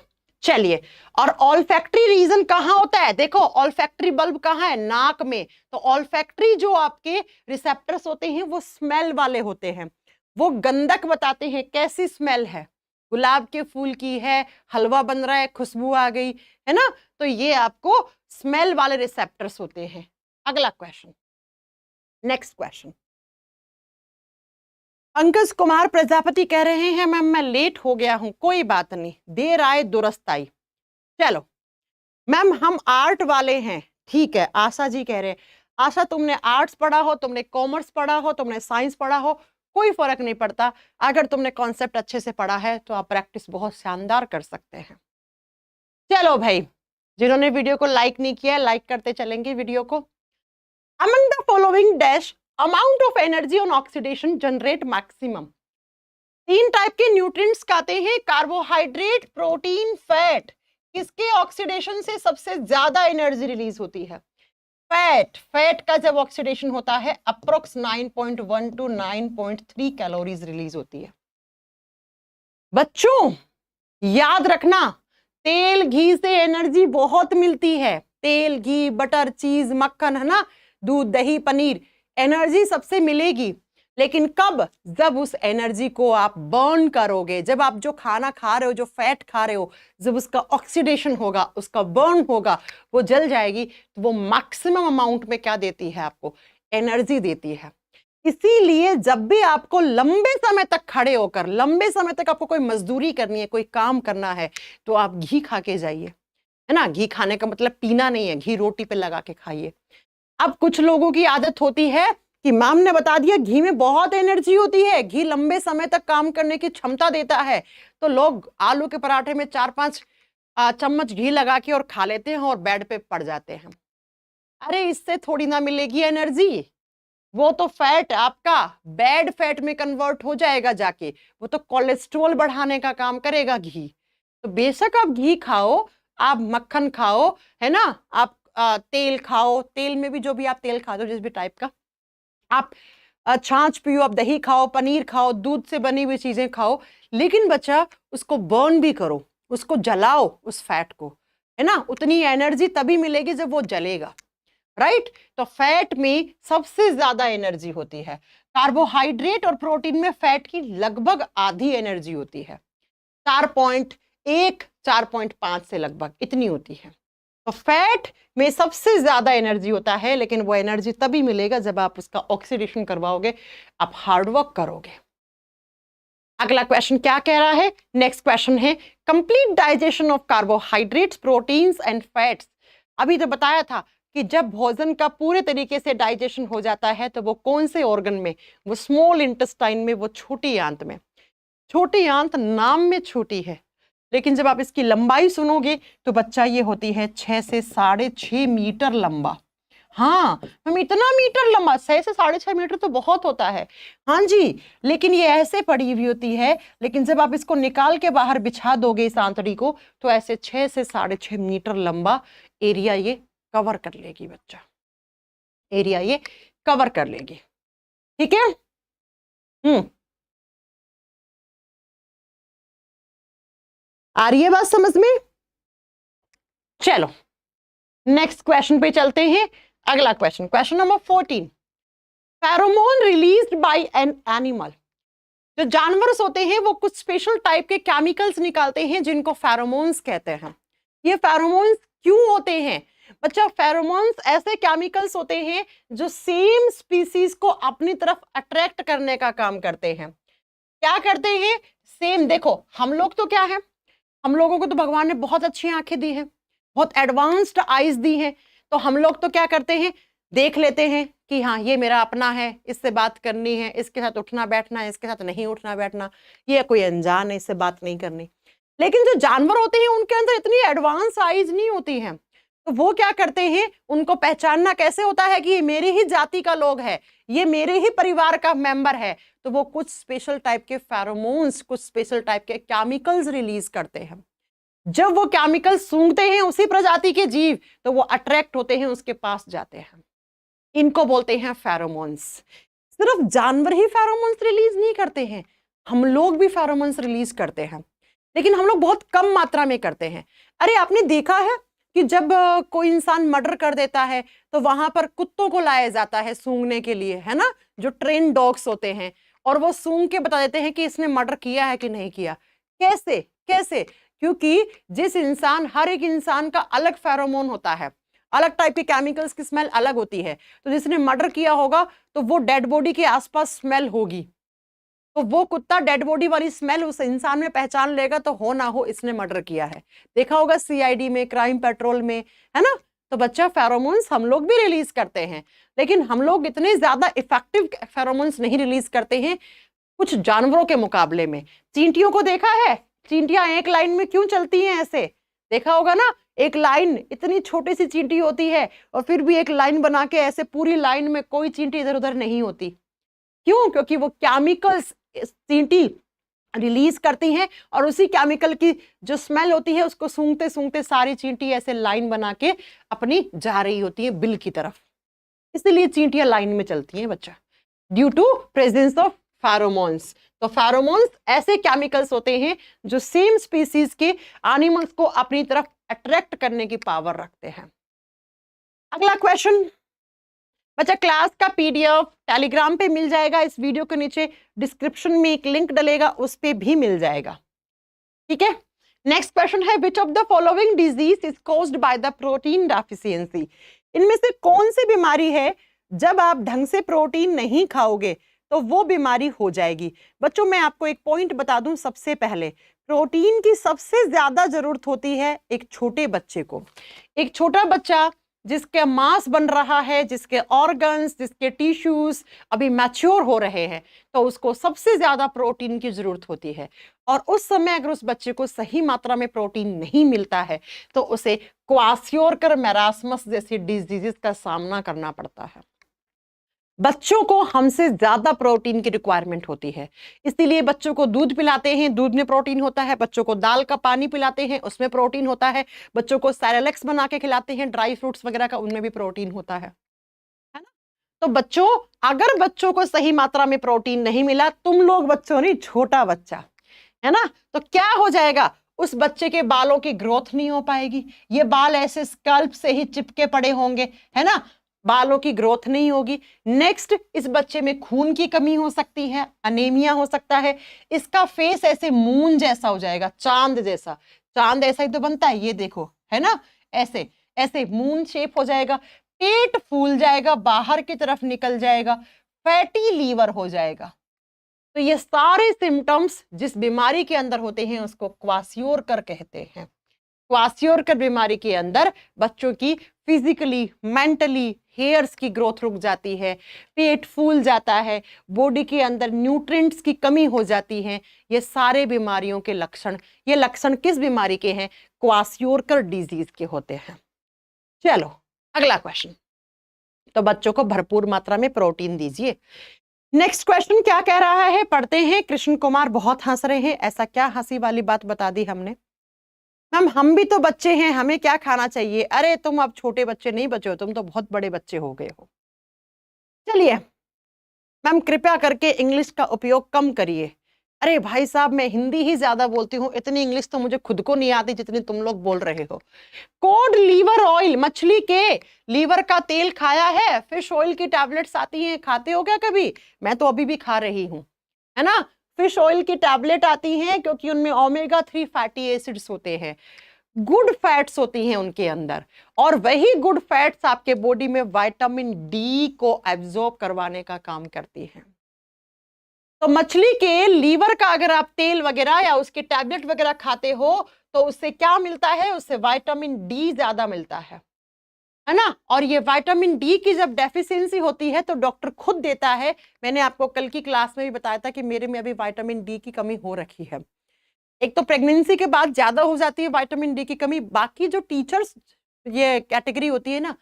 A: चलिए। और ऑल्फैक्टरी रीजन कहाँ होता है? देखो ऑल्फैक्टरी बल्ब कहाँ है? नाक में। तो ऑल्फैक्टरी जो आपके रिसेप्टर्स होते हैं वो स्मेल वाले होते हैं, वो गंधक बताते हैं कैसी स्मेल है। गुलाब के फूल की है, हलवा बन रहा है, खुशबू आ गई, है ना। तो ये आपको स्मेल वाले रिसेप्टर्स होते हैं। अगला question, next question. Pankaj Kumar Prajapati कह रहे हैं मैम मैं लेट हो गया हूं, कोई बात नहीं, देर आए दुरुस्त आई। चलो मैम हम आर्ट वाले हैं, ठीक है। आशा जी कह रहे हैं, आशा तुमने आर्ट्स पढ़ा हो, तुमने कॉमर्स पढ़ा हो, तुमने साइंस पढ़ा हो, कोई फर्क नहीं पड़ता। अगर तुमने कॉन्सेप्ट अच्छे से पढ़ा है तो आप प्रैक्टिस बहुत शानदार कर सकते हैं। चलो भाई, जिन्होंने वीडियो को लाइक नहीं किया लाइक करते चलेंगे वीडियो को। Among the following dash amount of energy on oxidation generate maximum. 3 type के न्यूट्रिएंट्स खाते हैं, कार्बोहाइड्रेट, प्रोटीन, फैट। किसके ऑक्सीडेशन से सबसे ज्यादा एनर्जी रिलीज होती है? फैट। फैट का जब ऑक्सीडेशन होता है अप्रोक्स 9.1 टू 9.3 कैलोरीज रिलीज होती है। बच्चों याद रखना, तेल घी से एनर्जी बहुत मिलती है। तेल, घी, बटर, चीज, मक्खन, है ना, दूध, दही, पनीर, एनर्जी सबसे मिलेगी। लेकिन कब? जब उस एनर्जी को आप बर्न करोगे, जब आप जो खाना खा रहे हो, जो फैट खा रहे हो, जब उसका ऑक्सीडेशन होगा, उसका बर्न होगा, वो जल जाएगी, तो वो मैक्सिमम अमाउंट में क्या देती है? आपको एनर्जी देती है। इसीलिए जब भी आपको लंबे समय तक खड़े होकर, लंबे समय तक आपको कोई मजदूरी करनी है, कोई काम करना है, तो आप घी खा के जाइए, है ना। घी खाने का मतलब पीना नहीं है, घी रोटी पे लगा के खाइए। अब कुछ लोगों की आदत होती है कि मैम ने बता दिया घी में बहुत एनर्जी होती है, घी लंबे समय तक काम करने की क्षमता देता है, तो लोग आलू के पराठे में 4-5 चम्मच घी लगा के और खा लेते हैं और बेड पे पड़ जाते हैं। अरे इससे थोड़ी ना मिलेगी एनर्जी, वो तो फैट आपका बैड फैट में कन्वर्ट हो जाएगा जाके, वो तो कोलेस्ट्रॉल बढ़ाने का काम करेगा घी। तो बेशक आप घी खाओ, आप मक्खन खाओ, है ना, आप तेल खाओ, तेल में भी जो भी आप तेल खाते हो जिस भी टाइप का, आप छाछ पियो, आप दही खाओ, पनीर खाओ, दूध से बनी हुई चीजें खाओ, लेकिन बच्चा उसको बर्न भी करो, उसको जलाओ उस फैट को, है ना। उतनी एनर्जी तभी मिलेगी जब वो जलेगा, राइट। तो फैट में सबसे ज्यादा एनर्जी होती है, कार्बोहाइड्रेट और प्रोटीन में फैट की लगभग आधी एनर्जी होती है, 4.1 4.5 से लगभग इतनी होती है। तो फैट में सबसे ज्यादा एनर्जी होता है, लेकिन वो एनर्जी तभी मिलेगा जब आप उसका ऑक्सीडेशन करवाओगे, आप हार्डवर्क करोगे। अगला क्वेश्चन क्या कह रहा है? नेक्स्ट क्वेश्चन है complete digestion of carbohydrates, proteins and fats. अभी तो बताया था कि जब भोजन का पूरे तरीके से डाइजेशन हो जाता है तो वो कौन से ऑर्गन में? वो स्मॉल इंटेस्टाइन में, वो छोटी आंत में। छोटी आंत नाम में छोटी है, लेकिन जब आप इसकी लंबाई सुनोगे तो बच्चा ये होती है 6 से 6.5 मीटर लंबा। हाँ हम इतना मीटर लंबा, 6 से 6.5 मीटर तो बहुत होता है, हाँ जी। लेकिन ये ऐसे पड़ी हुई होती है, लेकिन जब आप इसको निकाल के बाहर बिछा दोगे इस आंतड़ी को, तो ऐसे 6 से 6.5 मीटर लंबा एरिया ये कवर कर लेगी बच्चा, एरिया ये कवर कर लेगी। ठीक है, आ रही है बात समझ में? चलो नेक्स्ट क्वेश्चन पे चलते हैं। अगला question, question number 14। Pheromone released by an animal. जो जानवर होते हैं वो कुछ स्पेशल टाइप के केमिकल्स निकालते हैं जिनको फेरोमोन्स कहते हैं। ये फेरोमोन्स क्यों होते हैं बच्चा? फेरोमोन्स ऐसे केमिकल्स होते हैं जो सेम स्पीसीज को अपनी तरफ अट्रैक्ट करने का काम करते हैं। क्या करते हैं? सेम, देखो हम लोग तो क्या है, हम लोगों को तो भगवान ने बहुत अच्छी आंखें दी हैं, बहुत एडवांस्ड आईज दी हैं, तो हम लोग तो क्या करते हैं, देख लेते हैं कि हाँ ये मेरा अपना है, इससे बात करनी है, इसके साथ उठना बैठना है, इसके साथ नहीं उठना बैठना, ये कोई अनजान है, इससे बात नहीं करनी। लेकिन जो जानवर होते हैं उनके अंदर इतनी एडवांस आईज नहीं होती हैं, तो वो क्या करते हैं, उनको पहचानना कैसे होता है कि ये मेरी ही जाति का लोग है, ये मेरे ही परिवार का मेंबर है, तो वो कुछ स्पेशल टाइप के फेरोमोन्स, कुछ स्पेशल टाइप के केमिकल्स रिलीज करते हैं। जब वो केमिकल सूंघते हैं उसी प्रजाति के जीव, तो वो अट्रैक्ट होते हैं, उसके पास जाते हैं। इनको बोलते हैं फेरोमोन्स। सिर्फ जानवर ही फेरोमोन्स रिलीज नहीं करते हैं, हम लोग भी फेरोमोन्स रिलीज करते हैं, लेकिन हम लोग बहुत कम मात्रा में करते हैं। अरे आपने देखा है कि जब कोई इंसान मर्डर कर देता है तो वहां पर कुत्तों को लाया जाता है सूंघने के लिए, है ना, जो ट्रेन डॉग्स होते हैं, और वो सूंघ के बता देते हैं कि इसने मर्डर किया है कि नहीं किया। कैसे कैसे? क्योंकि जिस इंसान, हर एक इंसान का अलग फेरोमोन होता है, अलग टाइप के केमिकल्स की स्मेल अलग होती है, तो जिसने मर्डर किया होगा तो वो डेड बॉडी के आसपास स्मेल होगी, तो वो कुत्ता डेड बॉडी वाली स्मेल उस इंसान में पहचान लेगा, तो हो ना हो इसने मर्डर किया है। देखा होगा सीआईडी में, क्राइम पेट्रोल में, है ना। तो बच्चा फेरोमोन्स हम लोग भी रिलीज करते हैं, लेकिन हम लोग इतने ज्यादा इफेक्टिव फेरोमोन्स नहीं रिलीज करते हैं कुछ जानवरों के मुकाबले में। चींटियों को देखा है, चींटियां एक लाइन में क्यों चलती हैं ऐसे, देखा होगा ना, एक लाइन, इतनी छोटी सी चींटी होती है और फिर भी एक लाइन बना के ऐसे पूरी लाइन में कोई चींटी इधर उधर नहीं होती। क्यों? क्योंकि वो केमिकल्स चींटी रिलीज करती हैं और उसी केमिकल की जो स्मेल होती है उसको सूंघते सूंघते सारी चींटी ऐसे लाइन बना के अपनी जा रही होती है बिल की तरफ। इसलिए चींटियां लाइन में चलती हैं बच्चा, due to presence of pheromones. तो फेरोमोन्स ऐसे केमिकल्स होते हैं जो सेम स्पीसीज के एनिमल्स को अपनी तरफ अट्रैक्ट करने की पावर रखते हैं। अगला क्वेश्चन बच्चा, क्लास का पीडीएफ टेलीग्राम पे मिल जाएगा, इस वीडियो के नीचे डिस्क्रिप्शन में एक लिंक डलेगा, उस पे भी मिल जाएगा, ठीक है। नेक्स्ट क्वेश्चन है, विच of the following disease is caused by the protein deficiency. इनमें से कौन सी बीमारी है जब आप ढंग से प्रोटीन नहीं खाओगे तो वो बीमारी हो जाएगी। बच्चों मैं आपको एक पॉइंट बता दूं, सबसे पहले प्रोटीन की सबसे ज्यादा जरूरत होती है एक छोटे बच्चे को। एक छोटा बच्चा जिसके मांस बन रहा है, जिसके ऑर्गन्स, जिसके टिश्यूज अभी मैच्योर हो रहे हैं, तो उसको सबसे ज्यादा प्रोटीन की जरूरत होती है। और उस समय अगर उस बच्चे को सही मात्रा में प्रोटीन नहीं मिलता है तो उसे क्वाशियोरकर मैरास्मस जैसी डिजीजेस का सामना करना पड़ता है। बच्चों को हमसे ज्यादा प्रोटीन की रिक्वायरमेंट होती है, इसीलिए बच्चों को दूध पिलाते हैं, दूध में प्रोटीन होता है। बच्चों को दाल का पानी पिलाते हैं, उसमें प्रोटीन होता है। बच्चों को सेरेलैक्स बना के खिलाते हैं, ड्राई फ्रूट्स वगैरह का, उनमें भी प्रोटीन होता है ना। तो बच्चों, अगर बच्चों को सही मात्रा में प्रोटीन नहीं मिला, तुम लोग बच्चों नहीं, छोटा बच्चा है ना, तो क्या हो जाएगा, उस बच्चे के बालों की ग्रोथ नहीं हो पाएगी, ये बाल ऐसे स्कल्प से ही चिपके पड़े होंगे, है ना, बालों की ग्रोथ नहीं होगी। नेक्स्ट, इस बच्चे में खून की कमी हो सकती है, अनीमिया हो सकता है, इसका फेस ऐसे मून जैसा हो जाएगा, चांद जैसा, चांद ऐसा ही तो बनता है, ये देखो, है ना, ऐसे ऐसे मून शेप हो जाएगा, पेट फूल जाएगा, बाहर की तरफ निकल जाएगा, फैटी लीवर हो जाएगा। तो ये सारे सिम्टम्स जिस बीमारी के अंदर होते हैं उसको क्वाशियोरकर कहते हैं। क्वाशियोरकर बीमारी के अंदर बच्चों की फिजिकली, मेंटली हेयर्स की ग्रोथ रुक जाती है, पेट फूल जाता है, बॉडी के अंदर न्यूट्रिएंट्स की कमी हो जाती है। ये सारे बीमारियों के लक्षण, ये लक्षण किस बीमारी के हैं? क्वाशियोरकर डिजीज के होते हैं। चलो अगला क्वेश्चन, तो बच्चों को भरपूर मात्रा में प्रोटीन दीजिए। नेक्स्ट क्वेश्चन क्या कह रहा है, पढ़ते हैं। कृष्ण कुमार बहुत हंस रहे हैं, ऐसा क्या हंसी वाली बात बता दी हमने? मैम हम भी तो बच्चे हैं, हमें क्या खाना चाहिए? अरे तुम अब छोटे बच्चे नहीं बचे हो, तुम तो बहुत बड़े बच्चे हो गए हो। चलिए मैम कृपया करके इंग्लिश का उपयोग कम करिए, अरे भाई साहब, मैं हिंदी ही ज्यादा बोलती हूँ, इतनी इंग्लिश तो मुझे खुद को नहीं आती जितनी तुम लोग बोल रहे हो। कोड लीवर ऑयल, मछली के लीवर का तेल खाया है? फिश ऑयल की टैबलेट्स आती हैं, खाते हो क्या कभी? मैं तो अभी भी खा रही हूँ, है ना। फिश ऑयल की टैबलेट आती हैं क्योंकि उनमें ओमेगा 3 फैटी एसिड्स होते हैं, गुड फैट्स होती हैं उनके अंदर, और वही गुड फैट्स आपके बॉडी में विटामिन डी को एब्जॉर्ब करवाने का काम करती हैं। तो मछली के लीवर का अगर आप तेल वगैरह या उसकी टैबलेट वगैरह खाते हो तो उससे क्या मिलता है? उससे विटामिन डी ज्यादा मिलता है ना। और ये विटामिन डी की जब डेफिशिएंसी होती है तो डॉक्टर खुद देता है। मैंने आपको कल की क्लास में भी बताया था कि मेरे में अभी विटामिन डी की कमी हो रखी है। एक तो प्रेगनेंसी के बाद ज्यादा हो जाती है विटामिन डी की कमी। बाकी जो टीचर्स ये कैटेगरी होती है ना,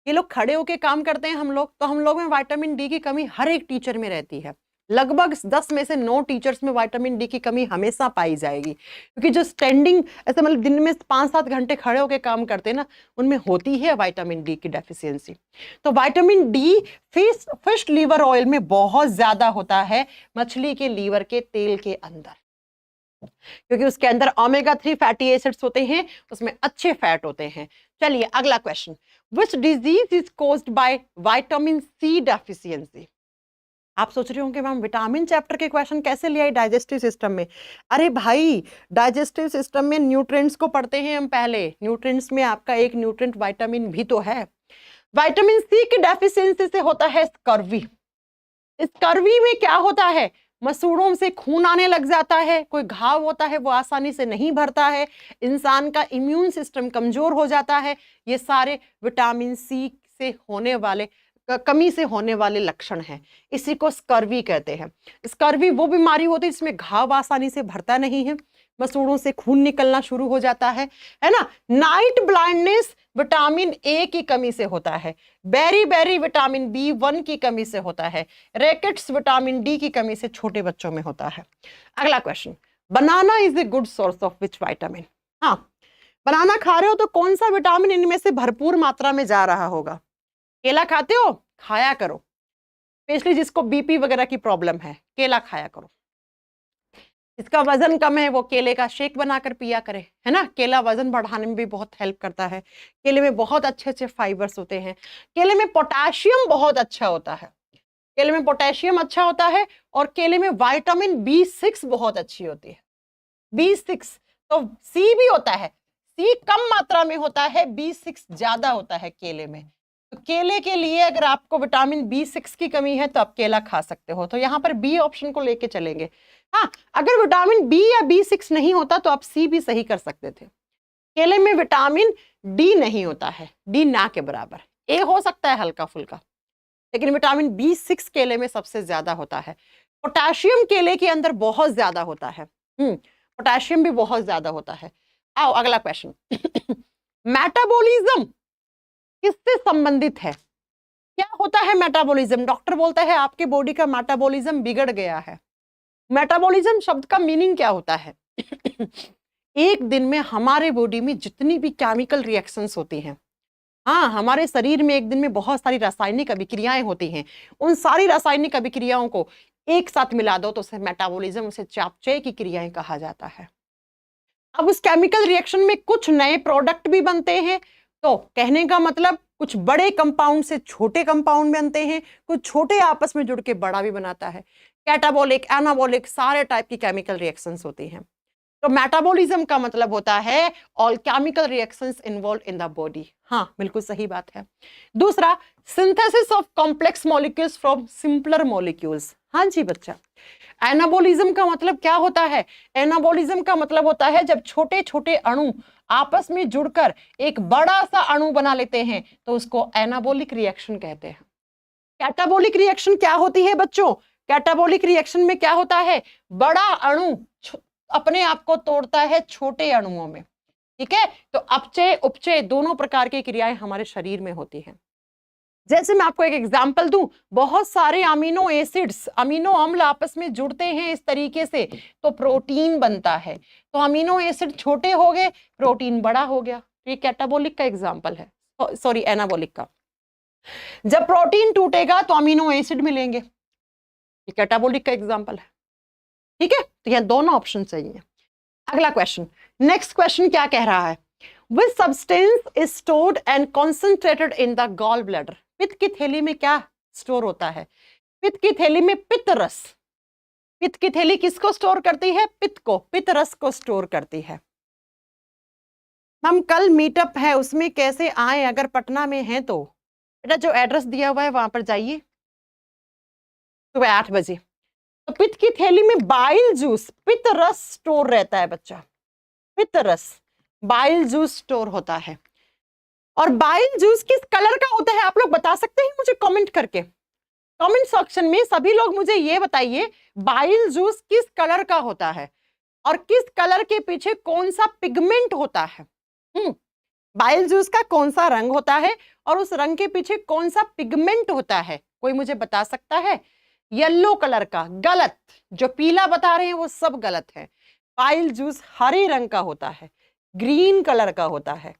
A: ये लोग खड़े होके काम करते हैं, हम लोग तो हम लोग में विटामिन डी की कमी हर एक टीचर में रहती है। लगभग 10 में से 9 टीचर्स में विटामिन डी की कमी हमेशा पाई जाएगी, क्योंकि जो स्टैंडिंग ऐसे मतलब दिन में 5-7 घंटे खड़े होकर काम करते हैं ना, उनमें होती है विटामिन डी की डेफिशिएंसी। तो vitamin D fish liver oil में बहुत ज्यादा होता है, मछली के लीवर के तेल के अंदर, क्योंकि उसके अंदर ओमेगा 3 फैटी एसिड्स होते हैं, उसमें अच्छे फैट होते हैं। चलिए अगला question, which disease is caused by vitamin C deficiency? आप सोच रहे होंगे मैम विटामिन चैप्टर के क्वेश्चन कैसे ले आई डाइजेस्टिव सिस्टम में? अरे भाई, डाइजेस्टिव सिस्टम में न्यूट्रिएंट्स को पढ़ते हैं हम पहले। न्यूट्रिएंट्स में आपका एक न्यूट्रिएंट विटामिन भी तो है। विटामिन सी की डेफिशिएंसी से होता है स्कर्वी। स्कर्वी में क्या होता है? मसूड़ों से खून आने लग जाता है, कोई घाव होता है वो आसानी से नहीं भरता है, इंसान का इम्यून सिस्टम कमजोर हो जाता है। ये सारे विटामिन सी से होने वाले कमी से होने वाले लक्षण हैं, इसी को स्कर्वी कहते हैं। स्कर्वी वो बीमारी होती है जिसमें घाव आसानी से भरता नहीं है, मसूड़ों से खून निकलना शुरू हो जाता है ना। नाइट ब्लाइंडनेस विटामिन ए की कमी से होता है। बेरी विटामिन B1 की कमी से होता है। रैकेट्स विटामिन डी की कमी से छोटे बच्चों में होता है। अगला question, banana is a good source of which vitamin? हाँ, बनाना खा रहे हो तो कौन सा विटामिन इनमें से भरपूर मात्रा में जा रहा होगा? केला खाते हो? खाया करो, स्पेशली जिसको बीपी वगैरह की प्रॉब्लम है, केला खाया करो। इसका वजन कम है वो केले का शेक बनाकर पिया करे, है ना। केला वजन बढ़ाने में भी बहुत हेल्प करता है। केले में बहुत अच्छे अच्छे फाइबर्स होते हैं। केले में पोटेशियम बहुत अच्छा होता है। केले में पोटेशियम अच्छा होता है, और केले में विटामिन B6 बहुत अच्छी होती है। B6 तो सी भी होता है, सी कम मात्रा में होता है, B6 ज्यादा होता है केले में। तो केले के लिए अगर आपको विटामिन B6 की कमी है तो आप केला खा सकते हो। तो यहाँ पर बी ऑप्शन को लेके चलेंगे। हाँ, अगर विटामिन बी या B6 नहीं होता तो आप सी भी सही कर सकते थे। केले में विटामिन डी नहीं होता है, डी ना के बराबर, ए हो सकता है हल्का फुल्का, लेकिन विटामिन B6 केले में सबसे ज्यादा होता है। पोटेशियम केले के अंदर बहुत ज्यादा होता है। पोटेशियम भी बहुत ज्यादा होता है। आओ अगला क्वेश्चन मेटाबॉलिज्म किससे संबंधित है? क्या होता है मेटाबॉलिज्म? डॉक्टर बोलता है आपके बॉडी का मेटाबॉलिज्म बिगड़ गया है। मेटाबॉलिज्म शब्द का मीनिंग क्या होता है? एक दिन में हमारे बॉडी में जितनी भी केमिकल रिएक्शंस होती हैं, हाँ, हमारे शरीर में एक दिन में बहुत सारी रासायनिक अभिक्रियाएं होती हैं, उन सारी रासायनिक अभिक्रियाओं को एक साथ मिला दो तो उसे मेटाबॉलिज्म, उसे चापचय की क्रियाएं कहा जाता है। अब उस केमिकल रिएक्शन में कुछ नए प्रोडक्ट भी बनते हैं। तो कहने का मतलब कुछ बड़े कंपाउंड से छोटे कंपाउंड बनते हैं, कुछ छोटे आपस में जुड़ के बड़ा भी बनाता है। कैटाबॉलिक, एनाबॉलिक, सारे टाइप की केमिकल रिएक्शंस होती हैं। तो मेटाबॉलिज्म का मतलब होता है all chemical reactions involve in the body. हाँ, बिल्कुल सही बात है। दूसरा, synthesis of complex molecules from simpler molecules. हाँ जी बच्चा, एनाबॉलिज्म का मतलब क्या होता है? एनाबॉलिज्म का मतलब होता है जब छोटे छोटे अणु आपस में जुड़कर एक बड़ा सा अणु बना लेते हैं तो उसको एनाबॉलिक रिएक्शन कहते हैं। कैटाबॉलिक रिएक्शन क्या होती है बच्चों? कैटाबॉलिक रिएक्शन में क्या होता है? बड़ा अणु अपने आप को तोड़ता है छोटे अणुओं में, ठीक है। तो अपचय उपचय दोनों प्रकार की क्रियाएं हमारे शरीर में होती हैं। जैसे मैं आपको एक एग्जांपल दूं, बहुत सारे अमीनो एसिड्स, अमीनो अम्ल आपस में जुड़ते हैं इस तरीके से तो प्रोटीन बनता है। तो अमीनो एसिड छोटे हो गए, प्रोटीन बड़ा हो गया। ये कैटाबॉलिक का एग्जांपल है, सॉरी एनाबॉलिक का। जब प्रोटीन टूटेगा तो अमीनो एसिड मिलेंगे, ये कैटाबॉलिक का एग्जांपल है, ठीक है। तो यह दोनों ऑप्शन चाहिए। अगला क्वेश्चन, नेक्स्ट क्वेश्चन क्या कह रहा है? Which substance is stored and concentrated in the gall bladder? पित्त की थैली में क्या स्टोर होता है? पित्त की थैली में पित्त रस। पित्त की थैली किसको स्टोर करती है? पित्त को, पित्त रस को स्टोर करती है। हम कल मीटअप है, उसमें कैसे आए? अगर पटना में हैं तो बेटा जो एड्रेस दिया हुआ है वहां पर जाइए सुबह 8 बजे। तो पित्त की थैली में बाइल जूस, पित्त रस स्टोर रहता है बच्चा, पित्त रस, बाइल जूस स्टोर होता है। और बाइल जूस किस कलर का होता है आप लोग बता सकते हैं मुझे कमेंट करके? कमेंट सेक्शन में सभी लोग मुझे ये बताइए, बाइल जूस किस कलर का होता है और किस कलर के पीछे कौन सा पिगमेंट होता है? बाइल जूस का कौन सा रंग होता है और उस रंग के पीछे कौन सा पिगमेंट होता है? कोई मुझे बता सकता है? येलो कलर का, गलत। जो पीला बता रहे हैं वो सब गलत है। बाइल जूस हरे रंग का होता है, ग्रीन कलर का होता है।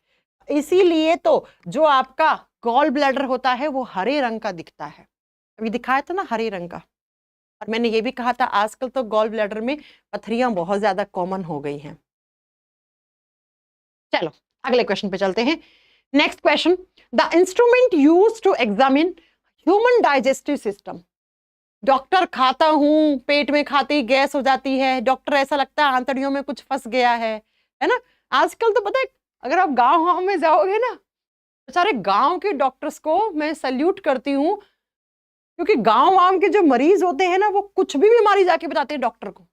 A: इसीलिए तो जो आपका गॉल ब्लैडर होता है वो हरे रंग का दिखता है। अभी दिखाया था ना हरे रंग का। और मैंने ये भी कहा था आजकल तो गॉल ब्लैडर में पथरियां बहुत ज्यादा कॉमन हो गई हैं। चलो अगले क्वेश्चन पे चलते हैं। Next question, the instrument used to examine human digestive system. Doctor खाता हूं, पेट में खाते ही गैस हो जाती है, डॉक्टर ऐसा लगता है आंतड़ियों में कुछ फंस गया है ना? आजकल तो पता है अगर आप गांव में जाओगे ना, तो सारे गांव के डॉक्टर्स को मैं सल्यूट करती हूँ, क्योंकि गांव के जो मरीज होते हैं ना वो कुछ भी बीमारी जाके बताते हैं डॉक्टर को।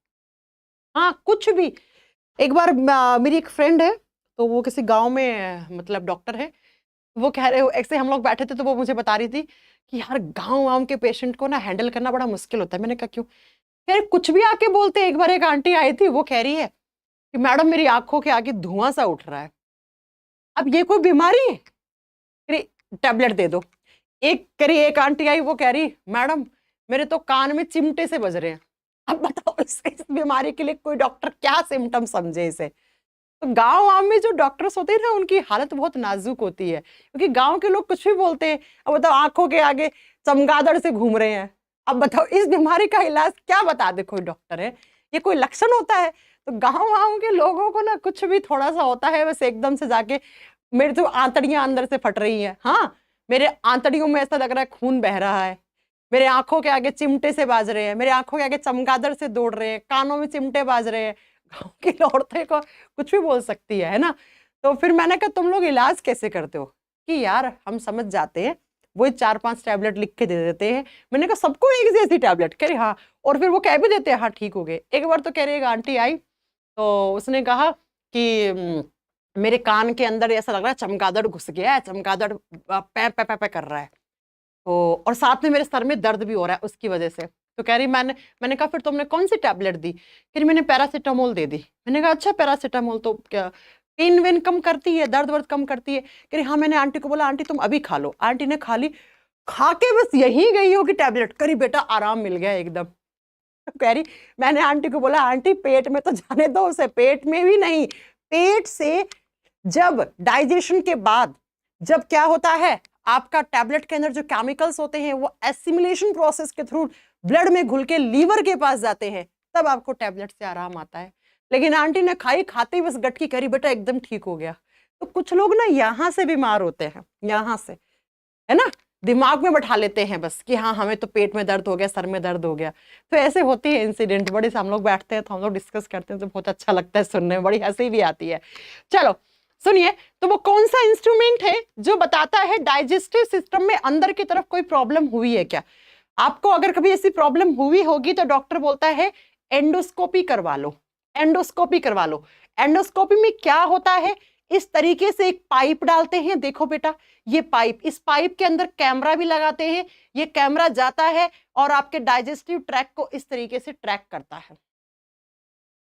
A: हाँ कुछ भी। एक बार मेरी एक फ्रेंड है, तो वो किसी गांव में मतलब डॉक्टर है, वो कह रहे ऐसे हम लोग बैठे थे तो वो मुझे बता रही थी कि यार गांव के पेशेंट को ना हैंडल करना बड़ा मुश्किल होता है। मैंने कहा क्यों? यार कुछ भी आके बोलते हैं। एक बार एक आंटी आई थी, वो कह रही है कि मैडम मेरी आंखों के आगे धुआं सा उठ रहा है। अब ये कोई बीमारी है? टैबलेट दे दो। एक आंटी आई, वो कह रही मैडम मेरे तो कान में चिमटे से बज रहे हैं। अब बताओ इस बीमारी के लिए कोई डॉक्टर क्या सिम्टम समझे इसे? तो गांव में जो डॉक्टर्स होते हैं ना उनकी हालत बहुत नाजुक होती है, क्योंकि गांव के लोग कुछ भी बोलते हैं। अब बताओ आंखों के आगे चमगादड़ से घूम रहे हैं, अब बताओ इस बीमारी का इलाज क्या बता दे कोई डॉक्टर? है ये कोई लक्षण होता है? तो गांव के लोगों को ना कुछ भी थोड़ा सा होता है बस एकदम से जाके मेरी तो आंतड़ियां अंदर से फट रही हैं, हाँ मेरे आंतड़ियों में ऐसा लग रहा है खून बह रहा है, मेरे आंखों के आगे चिमटे से बाज रहे हैं, मेरे आंखों के आगे चमगादड़ से दौड़ रहे हैं, कानों में चिमटे बाज रहे हैं। गाँव की औरतें को कुछ भी बोल सकती है ना? तो फिर मैंने कहा तुम लोग इलाज कैसे करते हो? कि यार हम समझ जाते हैं, वही 4-5 टैबलेट लिख के दे देते हैं। मैंने कहा सबको एक जैसी टैबलेट? कह रही हाँ, और फिर वो कह भी देते हैं हाँ ठीक हो गए। एक बार तो कह रही एक आंटी आई, तो उसने कहा कि मेरे कान के अंदर ऐसा लग रहा है चमगादड़ घुस गया है, चमगादड़ पैर पे पे कर रहा है, तो और साथ में मेरे सर में दर्द भी हो रहा है उसकी वजह से। तो कह रही मैंने कहा फिर तुमने कौन सी टैबलेट दी? फिर मैंने पैरासीटामोल दे दी। मैंने कहा अच्छा पैरासीटामोल तो क्या पेन वेन कम करती है, दर्द वर्द कम करती है? कह रही हाँ। मैंने आंटी को बोला आंटी तुम अभी खा लो। आंटी ने खा ली, खा के बस यही गई होगी टैबलेट, करी बेटा आराम मिल गया एकदम। कह रही मैंने आंटी को बोला आंटी पेट में तो जाने दो उसे, पेट में भी नहीं, पेट से जब डाइजेशन के बाद जब क्या होता है आपका टैबलेट के अंदर जो केमिकल्स होते हैं वो एसिमिलेशन प्रोसेस के थ्रू ब्लड में घुल के लीवर के पास जाते हैं, तब आपको टैबलेट से आराम आता है। लेकिन आंटी ने खाई, खाते ही बस गटकी करी बेटा एकदम ठीक हो गया। तो कुछ लोग ना यहाँ से बीमार होते हैं, यहाँ से, है ना, दिमाग में बैठा लेते हैं बस कि हाँ हमें तो पेट में दर्द हो गया, सर में दर्द हो गया। तो ऐसे होती है इंसिडेंट, बड़े से हम लोग बैठते हैं तो हम लोग डिस्कस करते हैं तो बहुत अच्छा लगता है सुनने में, बड़ी हंसी भी आती है। चलो सुनिए, तो वो कौन सा इंस्ट्रूमेंट है जो बताता है डाइजेस्टिव सिस्टम में अंदर की तरफ कोई प्रॉब्लम हुई है क्या? आपको अगर कभी ऐसी प्रॉब्लम हुई होगी तो डॉक्टर बोलता है एंडोस्कोपी करवा लो, एंडोस्कोपी करवा लो। एंडोस्कोपी में क्या होता है, इस तरीके से एक पाइप डालते हैं, देखो बेटा ये पाइप, इस पाइप के अंदर कैमरा भी लगाते हैं, ये कैमरा जाता है और आपके डाइजेस्टिव ट्रैक को इस तरीके से ट्रैक करता है,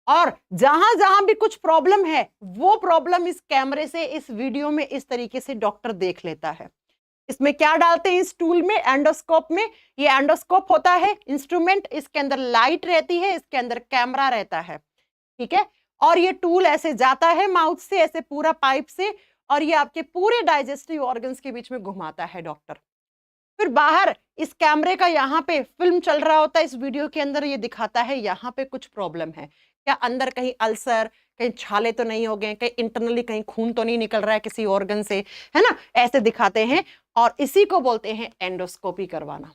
A: और जहां जहां भी कुछ प्रॉब्लम है वो प्रॉब्लम इस कैमरे से, इस वीडियो में इस तरीके से डॉक्टर देख लेता है। इसमें क्या डालते हैं इस टूल में, एंडोस्कोप में? ये एंडोस्कोप होता है इंस्ट्रूमेंट, इसके अंदर लाइट रहती है, इसके अंदर कैमरा रहता है, ठीक है। और ये टूल ऐसे जाता है माउथ से, ऐसे पूरा पाइप से, और ये आपके पूरे डाइजेस्टिव ऑर्गन्स के बीच में घुमाता है डॉक्टर। फिर बाहर इस कैमरे का यहाँ पे फिल्म चल रहा होता है, इस वीडियो के अंदर ये दिखाता है यहाँ पे कुछ प्रॉब्लम है क्या, अंदर कहीं अल्सर, कहीं छाले तो नहीं हो गए, कहीं इंटरनली कहीं खून तो नहीं निकल रहा है किसी ऑर्गन से, है ना, ऐसे दिखाते हैं। और इसी को बोलते हैं एंडोस्कोपी करवाना।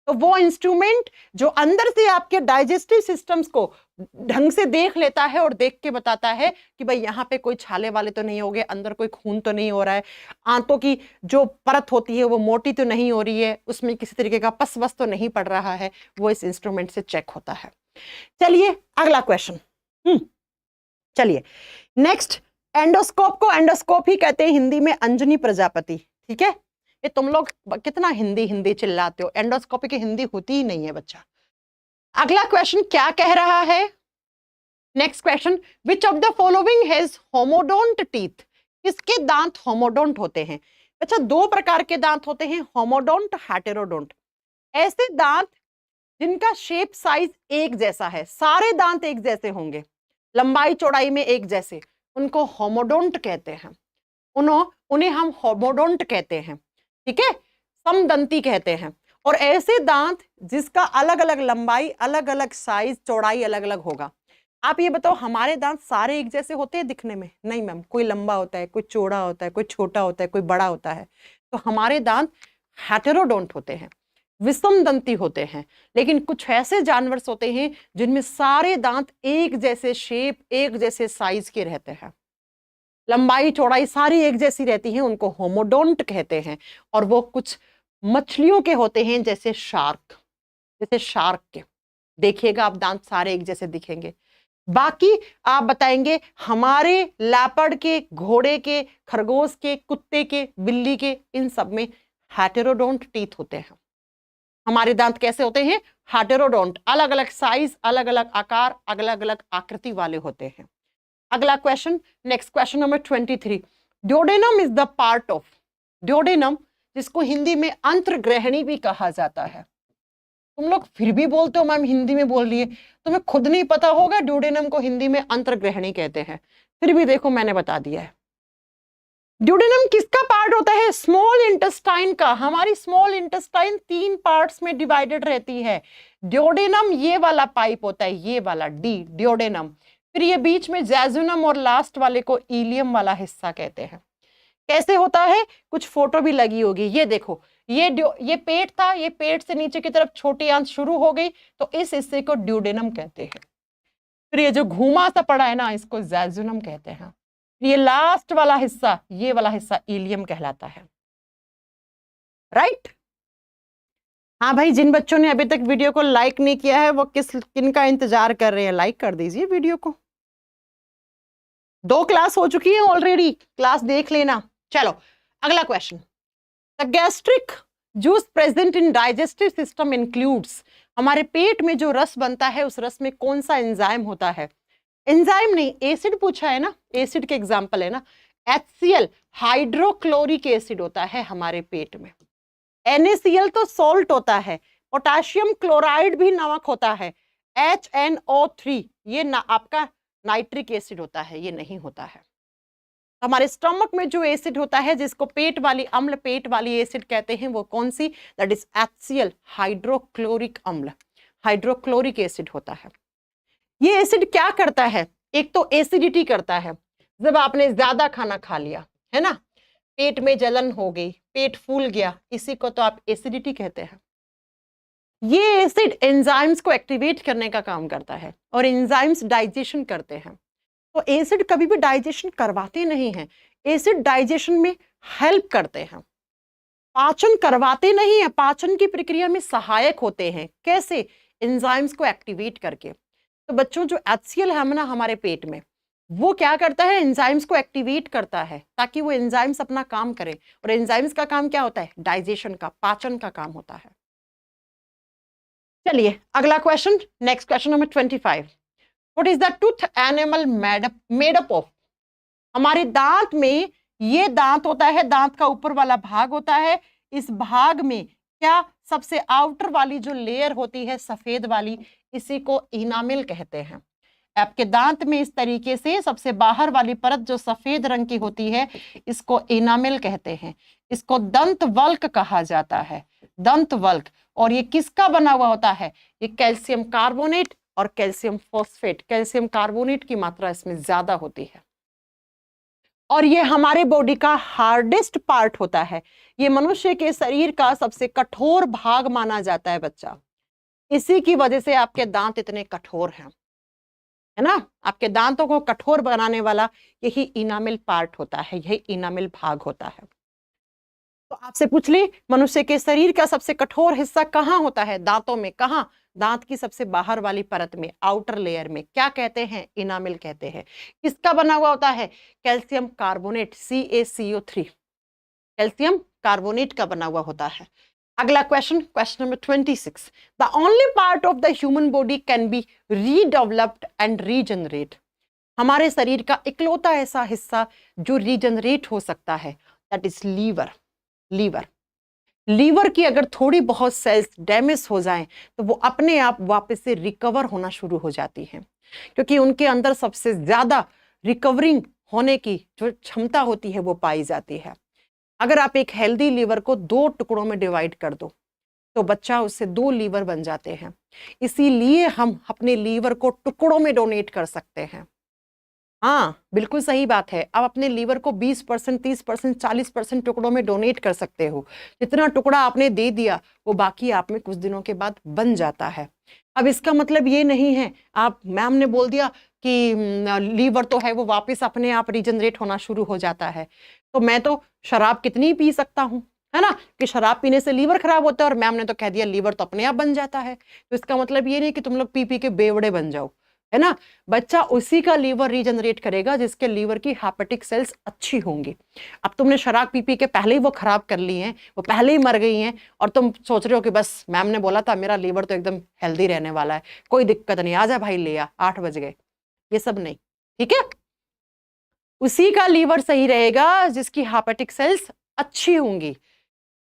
A: तो वो इंस्ट्रूमेंट जो अंदर से आपके डाइजेस्टिव सिस्टम्स को ढंग से देख लेता है और देख के बताता है कि भाई यहाँ पे कोई छाले वाले तो नहीं हो गए, अंदर कोई खून तो नहीं हो रहा है, आंतों की जो परत होती है वो मोटी तो नहीं हो रही है, उसमें किसी तरीके का पस वस तो नहीं पड़ रहा है, वो इस इंस्ट्रूमेंट से चेक होता है। चलिए अगला क्वेश्चन। चलिए नेक्स्ट, एंडोस्कोप को एंडोस्कोप ही कहते हैं हिंदी में, अंजनी प्रजापति। ठीक है, ये तुम लोग कितना हिंदी हिंदी चिल्लाते हो, एंडोस्कोपी की हिंदी होती ही नहीं है बच्चा। अगला क्वेश्चन क्या कह रहा है, next question, which of the following has homodont teeth, किसके दांत होमोडोंट होते हैं। अच्छा, दो प्रकार के दांत होते हैं, होमोडोंट, हेटेरोडोंट। ऐसे दांत जिनका शेप साइज एक जैसा है, सारे दांत एक जैसे होंगे, लंबाई चौड़ाई में एक जैसे, उनको होमोडोंट कहते हैं। उन्हें हम होमोडोंट कहते हैं। ठीक है, समदंती कहते हैं। और ऐसे दांत जिसका अलग अलग लंबाई, अलग अलग साइज, चौड़ाई अलग अलग होगा। आप ये बताओ, हमारे दांत सारे एक जैसे होते हैं दिखने में? नहीं मैम, कोई लंबा होता है, कोई चौड़ा होता है, कोई छोटा होता है, कोई बड़ा होता है। तो हमारे दांत हेटेरोडोंट होते हैं, विषमदंती होते हैं। लेकिन कुछ ऐसे जानवर होते हैं जिनमें सारे दांत एक जैसे शेप, एक जैसे साइज के रहते हैं, लंबाई चौड़ाई सारी एक जैसी रहती है, उनको होमोडोंट कहते हैं। और वो कुछ मछलियों के होते हैं, जैसे शार्क, जैसे शार्क के देखिएगा आप दांत सारे एक जैसे दिखेंगे। बाकी आप बताएंगे हमारे लैपर्ड के, घोड़े के, खरगोश के, कुत्ते के, बिल्ली के, इन सब में हेटेरोडोंट टीथ होते हैं। हमारे दांत कैसे होते हैं? हेटेरोडोंट, अलग अलग साइज, अलग अलग आकार, अलग अलग आकृति वाले होते हैं। अगला question, next question number 23, duodenum is the part of, duodenum जिसको हिंदी में अंतर्ग्रहणी भी कहा जाता है। तुम लोग फिर भी बोलते हो मैम हिंदी में बोल रही है, तुम्हें खुद नहीं पता होगा ड्यूडेनम को हिंदी में अंतर्ग्रहणी कहते हैं, फिर भी देखो मैंने बता दिया है। ड्यूडेनम किसका पार्ट होता है? स्मॉल इंटेस्टाइन का। हमारी स्मॉल इंटेस्टाइन 3 पार्ट्स में डिवाइडेड रहती है। ड्यूडेनम ये वाला पाइप होता है, ये वाला डी, ड्यूडेनम। फिर ये बीच में जैजुनम और लास्ट वाले को इलियम वाला हिस्सा कहते हैं। कैसे होता है? कुछ फोटो भी लगी होगी, ये देखो, ये पेट था, ये पेट से नीचे की तरफ छोटी आंत शुरू हो गई, तो इस हिस्से को ड्यूडेनम कहते हैं। फिर ये जो घुमा सा पड़ा है ना, इसको जैजुनम कहते हैं। ये लास्ट वाला हिस्सा, ये वाला हिस्सा इलियम कहलाता है। राइट? हाँ भाई, जिन बच्चों ने अभी तक वीडियो को लाइक नहीं किया है वो किनका इंतजार कर रहे हैं? लाइक कर दीजिए वीडियो को। 2 क्लास हो चुकी है ऑलरेडी, क्लास देख लेना। चलो अगला question, the gastric juice present in digestive system includes, हमारे पेट में जो रस बनता है उस रस में कौन सा एंजाइम होता है? एंजाइम नहीं, एसिड पूछा है ना, एसिड के एग्जांपल है ना, HCl हाइड्रोक्लोरिक एसिड होता है हमारे पेट में। NaCl तो सॉल्ट होता है, पोटेशियम क्लोराइड भी नमक होता है, HNO3 ये आपका नाइट्रिक एसिड होता है, ये नहीं होता है। हमारे स्टमक में जो एसिड होता है जिसको पेट वाली अम्ल, पेट वाली एसिड कहते हैं, वो कौन सी? दैट इज HCl हाइड्रोक्लोरिक अम्ल, हाइड्रोक्लोरिक एसिड होता है। ये एसिड क्या करता है? एक तो एसिडिटी करता है, जब आपने ज्यादा खाना खा लिया है ना, पेट में जलन हो गई, पेट फूल गया, इसी को तो आप एसिडिटी कहते हैं। ये एसिड एंजाइम्स को एक्टिवेट करने का काम करता है और एंजाइम्स डाइजेशन करते हैं। तो एसिड कभी भी डाइजेशन करवाते नहीं हैं, एसिड डाइजेशन में हेल्प करते हैं, पाचन करवाते नहीं है, पाचन की प्रक्रिया में सहायक होते हैं। कैसे? एंजाइम्स को एक्टिवेट करके। तो बच्चों जो HCl है ना हमारे पेट में, वो क्या करता है? एंजाइम्स को एक्टिवेट करता है ताकि वो एंजाइम्स अपना काम करें। और एंजाइम्स का काम क्या होता है? डाइजेशन का, पाचन का काम होता है। चलिए अगला question, next question number 25, what is the tooth animal made up of? हमारे दांत में ये दांत होता है, दांत का ऊपर वाला भाग होता है, इस भाग में क्या सबसे आउटर वाली जो लेयर होती है सफेद वाली, इसी को इनामिल कहते हैं। आपके दांत में इस तरीके से सबसे बाहर वाली परत जो सफेद रंग की होती है, इसको इनामिल कहते हैं। इसको दंत वल्क कहा जाता है। दंतवल्क। और ये किसका बना हुआ होता है? ये कैल्शियम कार्बोनेट और कैल्शियम फॉस्फेट। कैल्शियम कार्बोनेट की मात्रा इसमें ज्यादा होती है और ये हमारे बॉडी का हार्डेस्ट पार्ट होता है। ये मनुष्य के शरीर का सबसे कठोर भाग माना जाता है बच्चा। इसी की वजह से आपके दांत इतने कठोर हैं, है ना। आपके दांतों को कठोर बनाने वाला यही इनामिल पार्ट होता है, यही इनामिल भाग होता है। तो आपसे पूछ ली मनुष्य के शरीर का सबसे कठोर हिस्सा कहाँ होता है? दांतों में। कहाँ? दांत की सबसे बाहर वाली परत में, आउटर लेयर में। क्या कहते हैं? इनामिल कहते हैं। किसका बना हुआ होता है? Calcium carbonate, CaCO3, calcium carbonate का बना हुआ होता है। अगला question, question number 26। The only part of the human body can be redeveloped and regenerate. हमारे शरीर का इकलौता ऐसा हिस्सा जो रीजनरेट हो सकता है, दैट इज लीवर। लीवर की अगर थोड़ी बहुत सेल्स डैमेज हो जाएं तो वो अपने आप वापस से रिकवर होना शुरू हो जाती हैं, क्योंकि उनके अंदर सबसे ज्यादा रिकवरिंग होने की जो क्षमता होती है वो पाई जाती है। अगर आप एक हेल्दी लीवर को 2 टुकड़ों में डिवाइड कर दो तो बच्चा उससे 2 लीवर बन जाते हैं। इसीलिए हम अपने लीवर को टुकड़ों में डोनेट कर सकते हैं। हाँ, बिल्कुल सही बात है। आप अपने लीवर को 20%, 30%, 40% टुकड़ों में डोनेट कर सकते हो। जितना टुकड़ा आपने दे दिया वो बाकी आप में कुछ दिनों के बाद बन जाता है। अब इसका मतलब ये नहीं है आप, मैम ने बोल दिया कि लीवर तो है वो वापस अपने आप रीजनरेट होना शुरू हो जाता है, तो मैं तो शराब कितनी पी सकता हूँ, है ना, कि शराब पीने से लीवर खराब होता है और मैम ने तो कह दिया लीवर तो अपने आप बन जाता है। तो इसका मतलब ये नहीं कि तुम लोग पी पी के बेवड़े बन जाओ, है ना। बच्चा उसी का लीवर रीजनरेट करेगा जिसके लीवर की हेपेटिक सेल्स अच्छी होंगी। अब तुमने शराब पी पी के पहले ही वो खराब कर ली हैं, वो पहले ही मर गई हैं, और तुम सोच रहे हो कि बस मैम ने बोला था मेरा लीवर तो एकदम हेल्दी रहने वाला है, कोई दिक्कत नहीं, आ जा भाई ले आ, 8 बज गए, ये सब नहीं, ठीक है। उसी का लीवर सही रहेगा जिसकी हेपेटिक सेल्स अच्छी होंगी,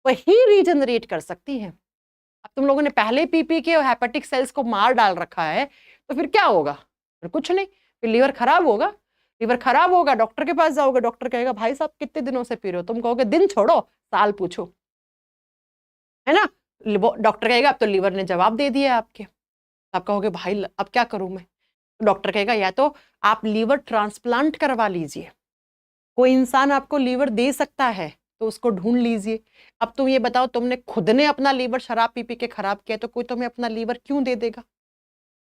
A: वही रीजनरेट कर सकती है। अब तुम लोगों ने पहले पी पी के हेपेटिक सेल्स को मार डाल रखा है तो फिर क्या होगा? फिर कुछ नहीं, फिर लीवर खराब होगा। लीवर खराब होगा, डॉक्टर के पास जाओगे, डॉक्टर कहेगा भाई साहब कितने दिनों से पी रहे हो? तुम कहोगे दिन छोड़ो साल पूछो, है ना। डॉक्टर कहेगा अब तो लीवर ने जवाब दे दिया आपके। आप कहोगे भाई अब क्या करूं मैं? डॉक्टर कहेगा या तो आप लीवर ट्रांसप्लांट करवा लीजिए, कोई इंसान आपको लीवर दे सकता है तो उसको ढूंढ लीजिए। अब तुम ये बताओ, तुमने खुद ने अपना लीवर शराब पी पी के खराब किया तो कोई तुम्हें अपना लीवर क्यों दे देगा,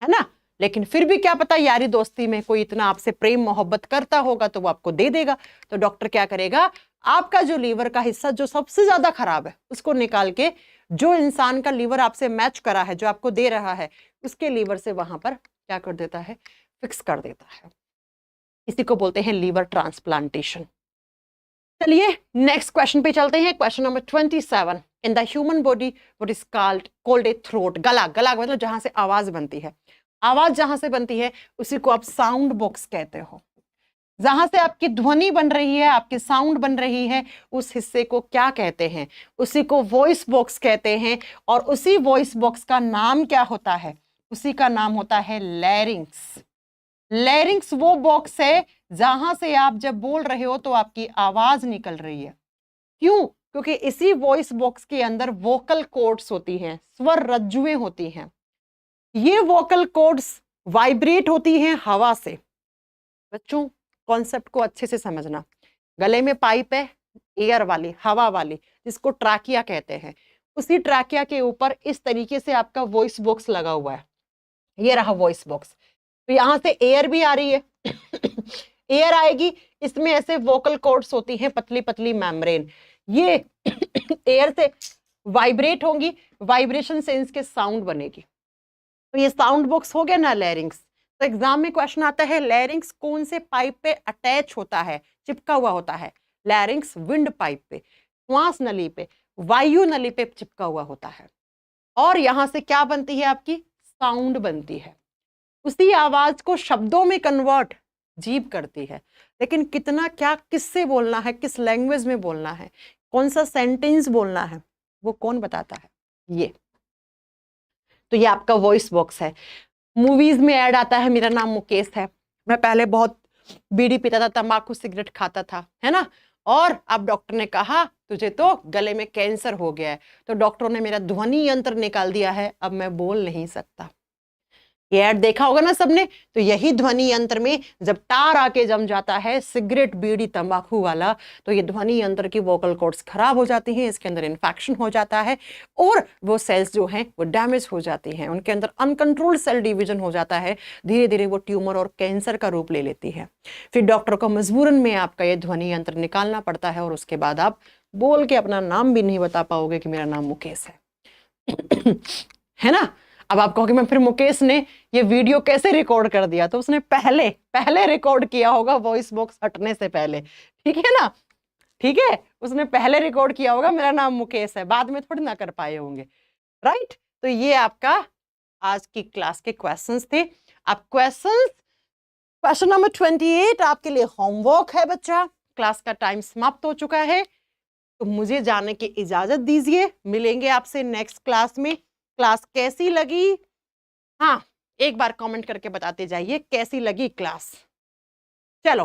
A: है ना। लेकिन फिर भी क्या पता यारी दोस्ती में कोई इतना आपसे प्रेम मोहब्बत करता होगा तो वो आपको दे देगा। तो डॉक्टर क्या करेगा, आपका जो लीवर का हिस्सा जो सबसे ज्यादा खराब है उसको निकाल के जो इंसान का लीवर आपसे मैच करा है, जो आपको दे रहा है, उसके लीवर से वहां पर क्या कर देता है, फिक्स कर देता है। इसी को बोलते हैं लीवर ट्रांसप्लांटेशन। चलिए नेक्स्ट क्वेश्चन पे चलते हैं। Question number 27। In the human body what is called a throat. गला, गला मतलब जहां से आवाज बनती है। आवाज जहां से बनती है उसी को आप साउंड बॉक्स कहते हो। जहां से आपकी ध्वनि बन रही है, आपकी साउंड बन रही है, उस हिस्से को क्या कहते हैं? उसी को वॉइस बॉक्स कहते हैं। और उसी वॉइस बॉक्स का नाम क्या होता है? उसी का नाम होता है लैरिंक्स। लैरिंक्स वो बॉक्स है जहां से आप जब बोल रहे हो तो आपकी आवाज निकल रही है। क्यों? क्योंकि इसी वॉइस बॉक्स के अंदर वोकल कॉर्ड्स होती हैं, स्वर रज्जुएं होती हैं। ये वोकल कॉर्ड्स वाइब्रेट होती हैं हवा से। बच्चों कॉन्सेप्ट को अच्छे से समझना। गले में पाइप है, एयर वाली, हवा वाली, जिसको ट्रैकिया कहते हैं। उसी ट्रैकिया के ऊपर इस तरीके से आपका वॉइस बॉक्स लगा हुआ है। ये रहा वॉइस बॉक्स। तो यहां से एयर भी आ रही है एयर आएगी, इसमें ऐसे वोकल कॉर्ड्स होती हैं, पतली पतली मेम्ब्रेन, ये एयर से वाइब्रेट होंगी, वाइब्रेशन से इसके साउंड बनेगी। तो ये साउंड बॉक्स हो गया ना लैरिंक्स। तो एग्जाम में क्वेश्चन आता है लैरिंक्स कौन से पाइप पे अटैच होता है, चिपका हुआ होता है? लैरिंक्स विंड पाइप पे, श्वास नली पे, वायु नली पे चिपका हुआ होता है। और यहां से क्या बनती है? आपकी साउंड बनती है। उसी आवाज को शब्दों में कन्वर्ट जीभ करती है। लेकिन कितना क्या, किससे बोलना है, किस लैंग्वेज में बोलना है, कौन सा सेंटेंस बोलना है, वो कौन बताता है? ये तो ये आपका वॉइस बॉक्स है। मूवीज में ऐड आता है मेरा नाम मुकेश है, मैं पहले बहुत बीड़ी पीता था, तंबाकू सिगरेट खाता था, है ना, और अब डॉक्टर ने कहा तुझे तो गले में कैंसर हो गया है, तो डॉक्टरों ने मेरा ध्वनि यंत्र निकाल दिया है, अब मैं बोल नहीं सकता। ये ऐड देखा होगा ना सबने। तो यही ध्वनि यंत्र में जब टार आके जम जाता है, सिगरेट बीड़ी तंबाकू वाला, तो ये ध्वनि यंत्र की वोकल कॉर्ड्स खराब हो जाती हैं, इसके अंदर इन्फेक्शन हो जाता है और वो सेल्स जो हैं वो डैमेज हो जाती हैं, उनके अंदर अनकंट्रोल्ड सेल डिवीजन हो जाता है, धीरे धीरे वो ट्यूमर और कैंसर का रूप ले लेती है। फिर डॉक्टर को मजबूरन में आपका ये ध्वनि यंत्र निकालना पड़ता है और उसके बाद आप बोल के अपना नाम भी नहीं बता पाओगे कि मेरा नाम मुकेश है। है ना। अब आप कहोगे मैं फिर मुकेश ने ये वीडियो कैसे रिकॉर्ड कर दिया, तो उसने पहले रिकॉर्ड किया होगा वॉइस बॉक्स हटने से पहले, ठीक है ना। ठीक है, उसने पहले रिकॉर्ड किया होगा मेरा नाम मुकेश है, बाद में थोड़ी ना कर पाए होंगे, राइट। तो ये आपका आज की क्लास के क्वेश्चंस थे। अब क्वेश्चन नंबर 28 आपके लिए होमवर्क है बच्चा। क्लास का टाइम समाप्त हो चुका है, तो मुझे जाने की इजाजत दीजिए। मिलेंगे आपसे नेक्स्ट क्लास में। क्लास कैसी लगी, हाँ एक बार कमेंट करके बताते जाइए कैसी लगी क्लास। चलो,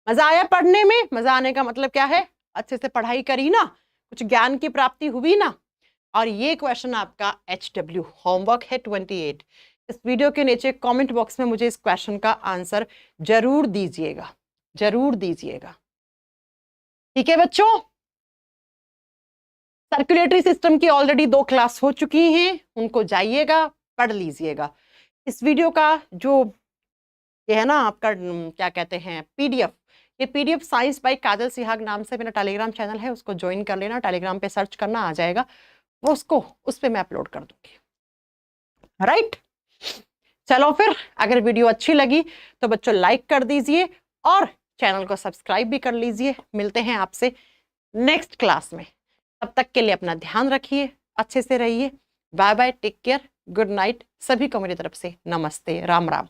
A: मजा आया पढ़ने में? मजा आने का मतलब क्या है, अच्छे से पढ़ाई करी ना, कुछ ज्ञान की प्राप्ति हुई ना। और ये क्वेश्चन आपका HW होमवर्क है 28। इस वीडियो के नीचे कमेंट बॉक्स में मुझे इस क्वेश्चन का आंसर जरूर दीजिएगा, जरूर दीजिएगा, ठीक है बच्चों। सर्कुलेटरी सिस्टम की ऑलरेडी 2 क्लास हो चुकी हैं, उनको जाइएगा पढ़ लीजिएगा। इस वीडियो का जो ये है ना आपका क्या कहते हैं PDF, ये PDF साइंस बाय काजल सिहाग नाम से मेरा टेलीग्राम चैनल है, उसको ज्वाइन कर लेना। टेलीग्राम पे सर्च करना आ जाएगा, वो उसको उस पे मैं अपलोड कर दूंगी, राइट। चलो फिर, अगर वीडियो अच्छी लगी तो बच्चों लाइक कर दीजिए और चैनल को सब्सक्राइब भी कर लीजिए। मिलते हैं आपसे नेक्स्ट क्लास में, तब तक के लिए अपना ध्यान रखिए, अच्छे से रहिए। Bye bye, take care, good night. सभी को मेरी तरफ से नमस्ते, राम राम।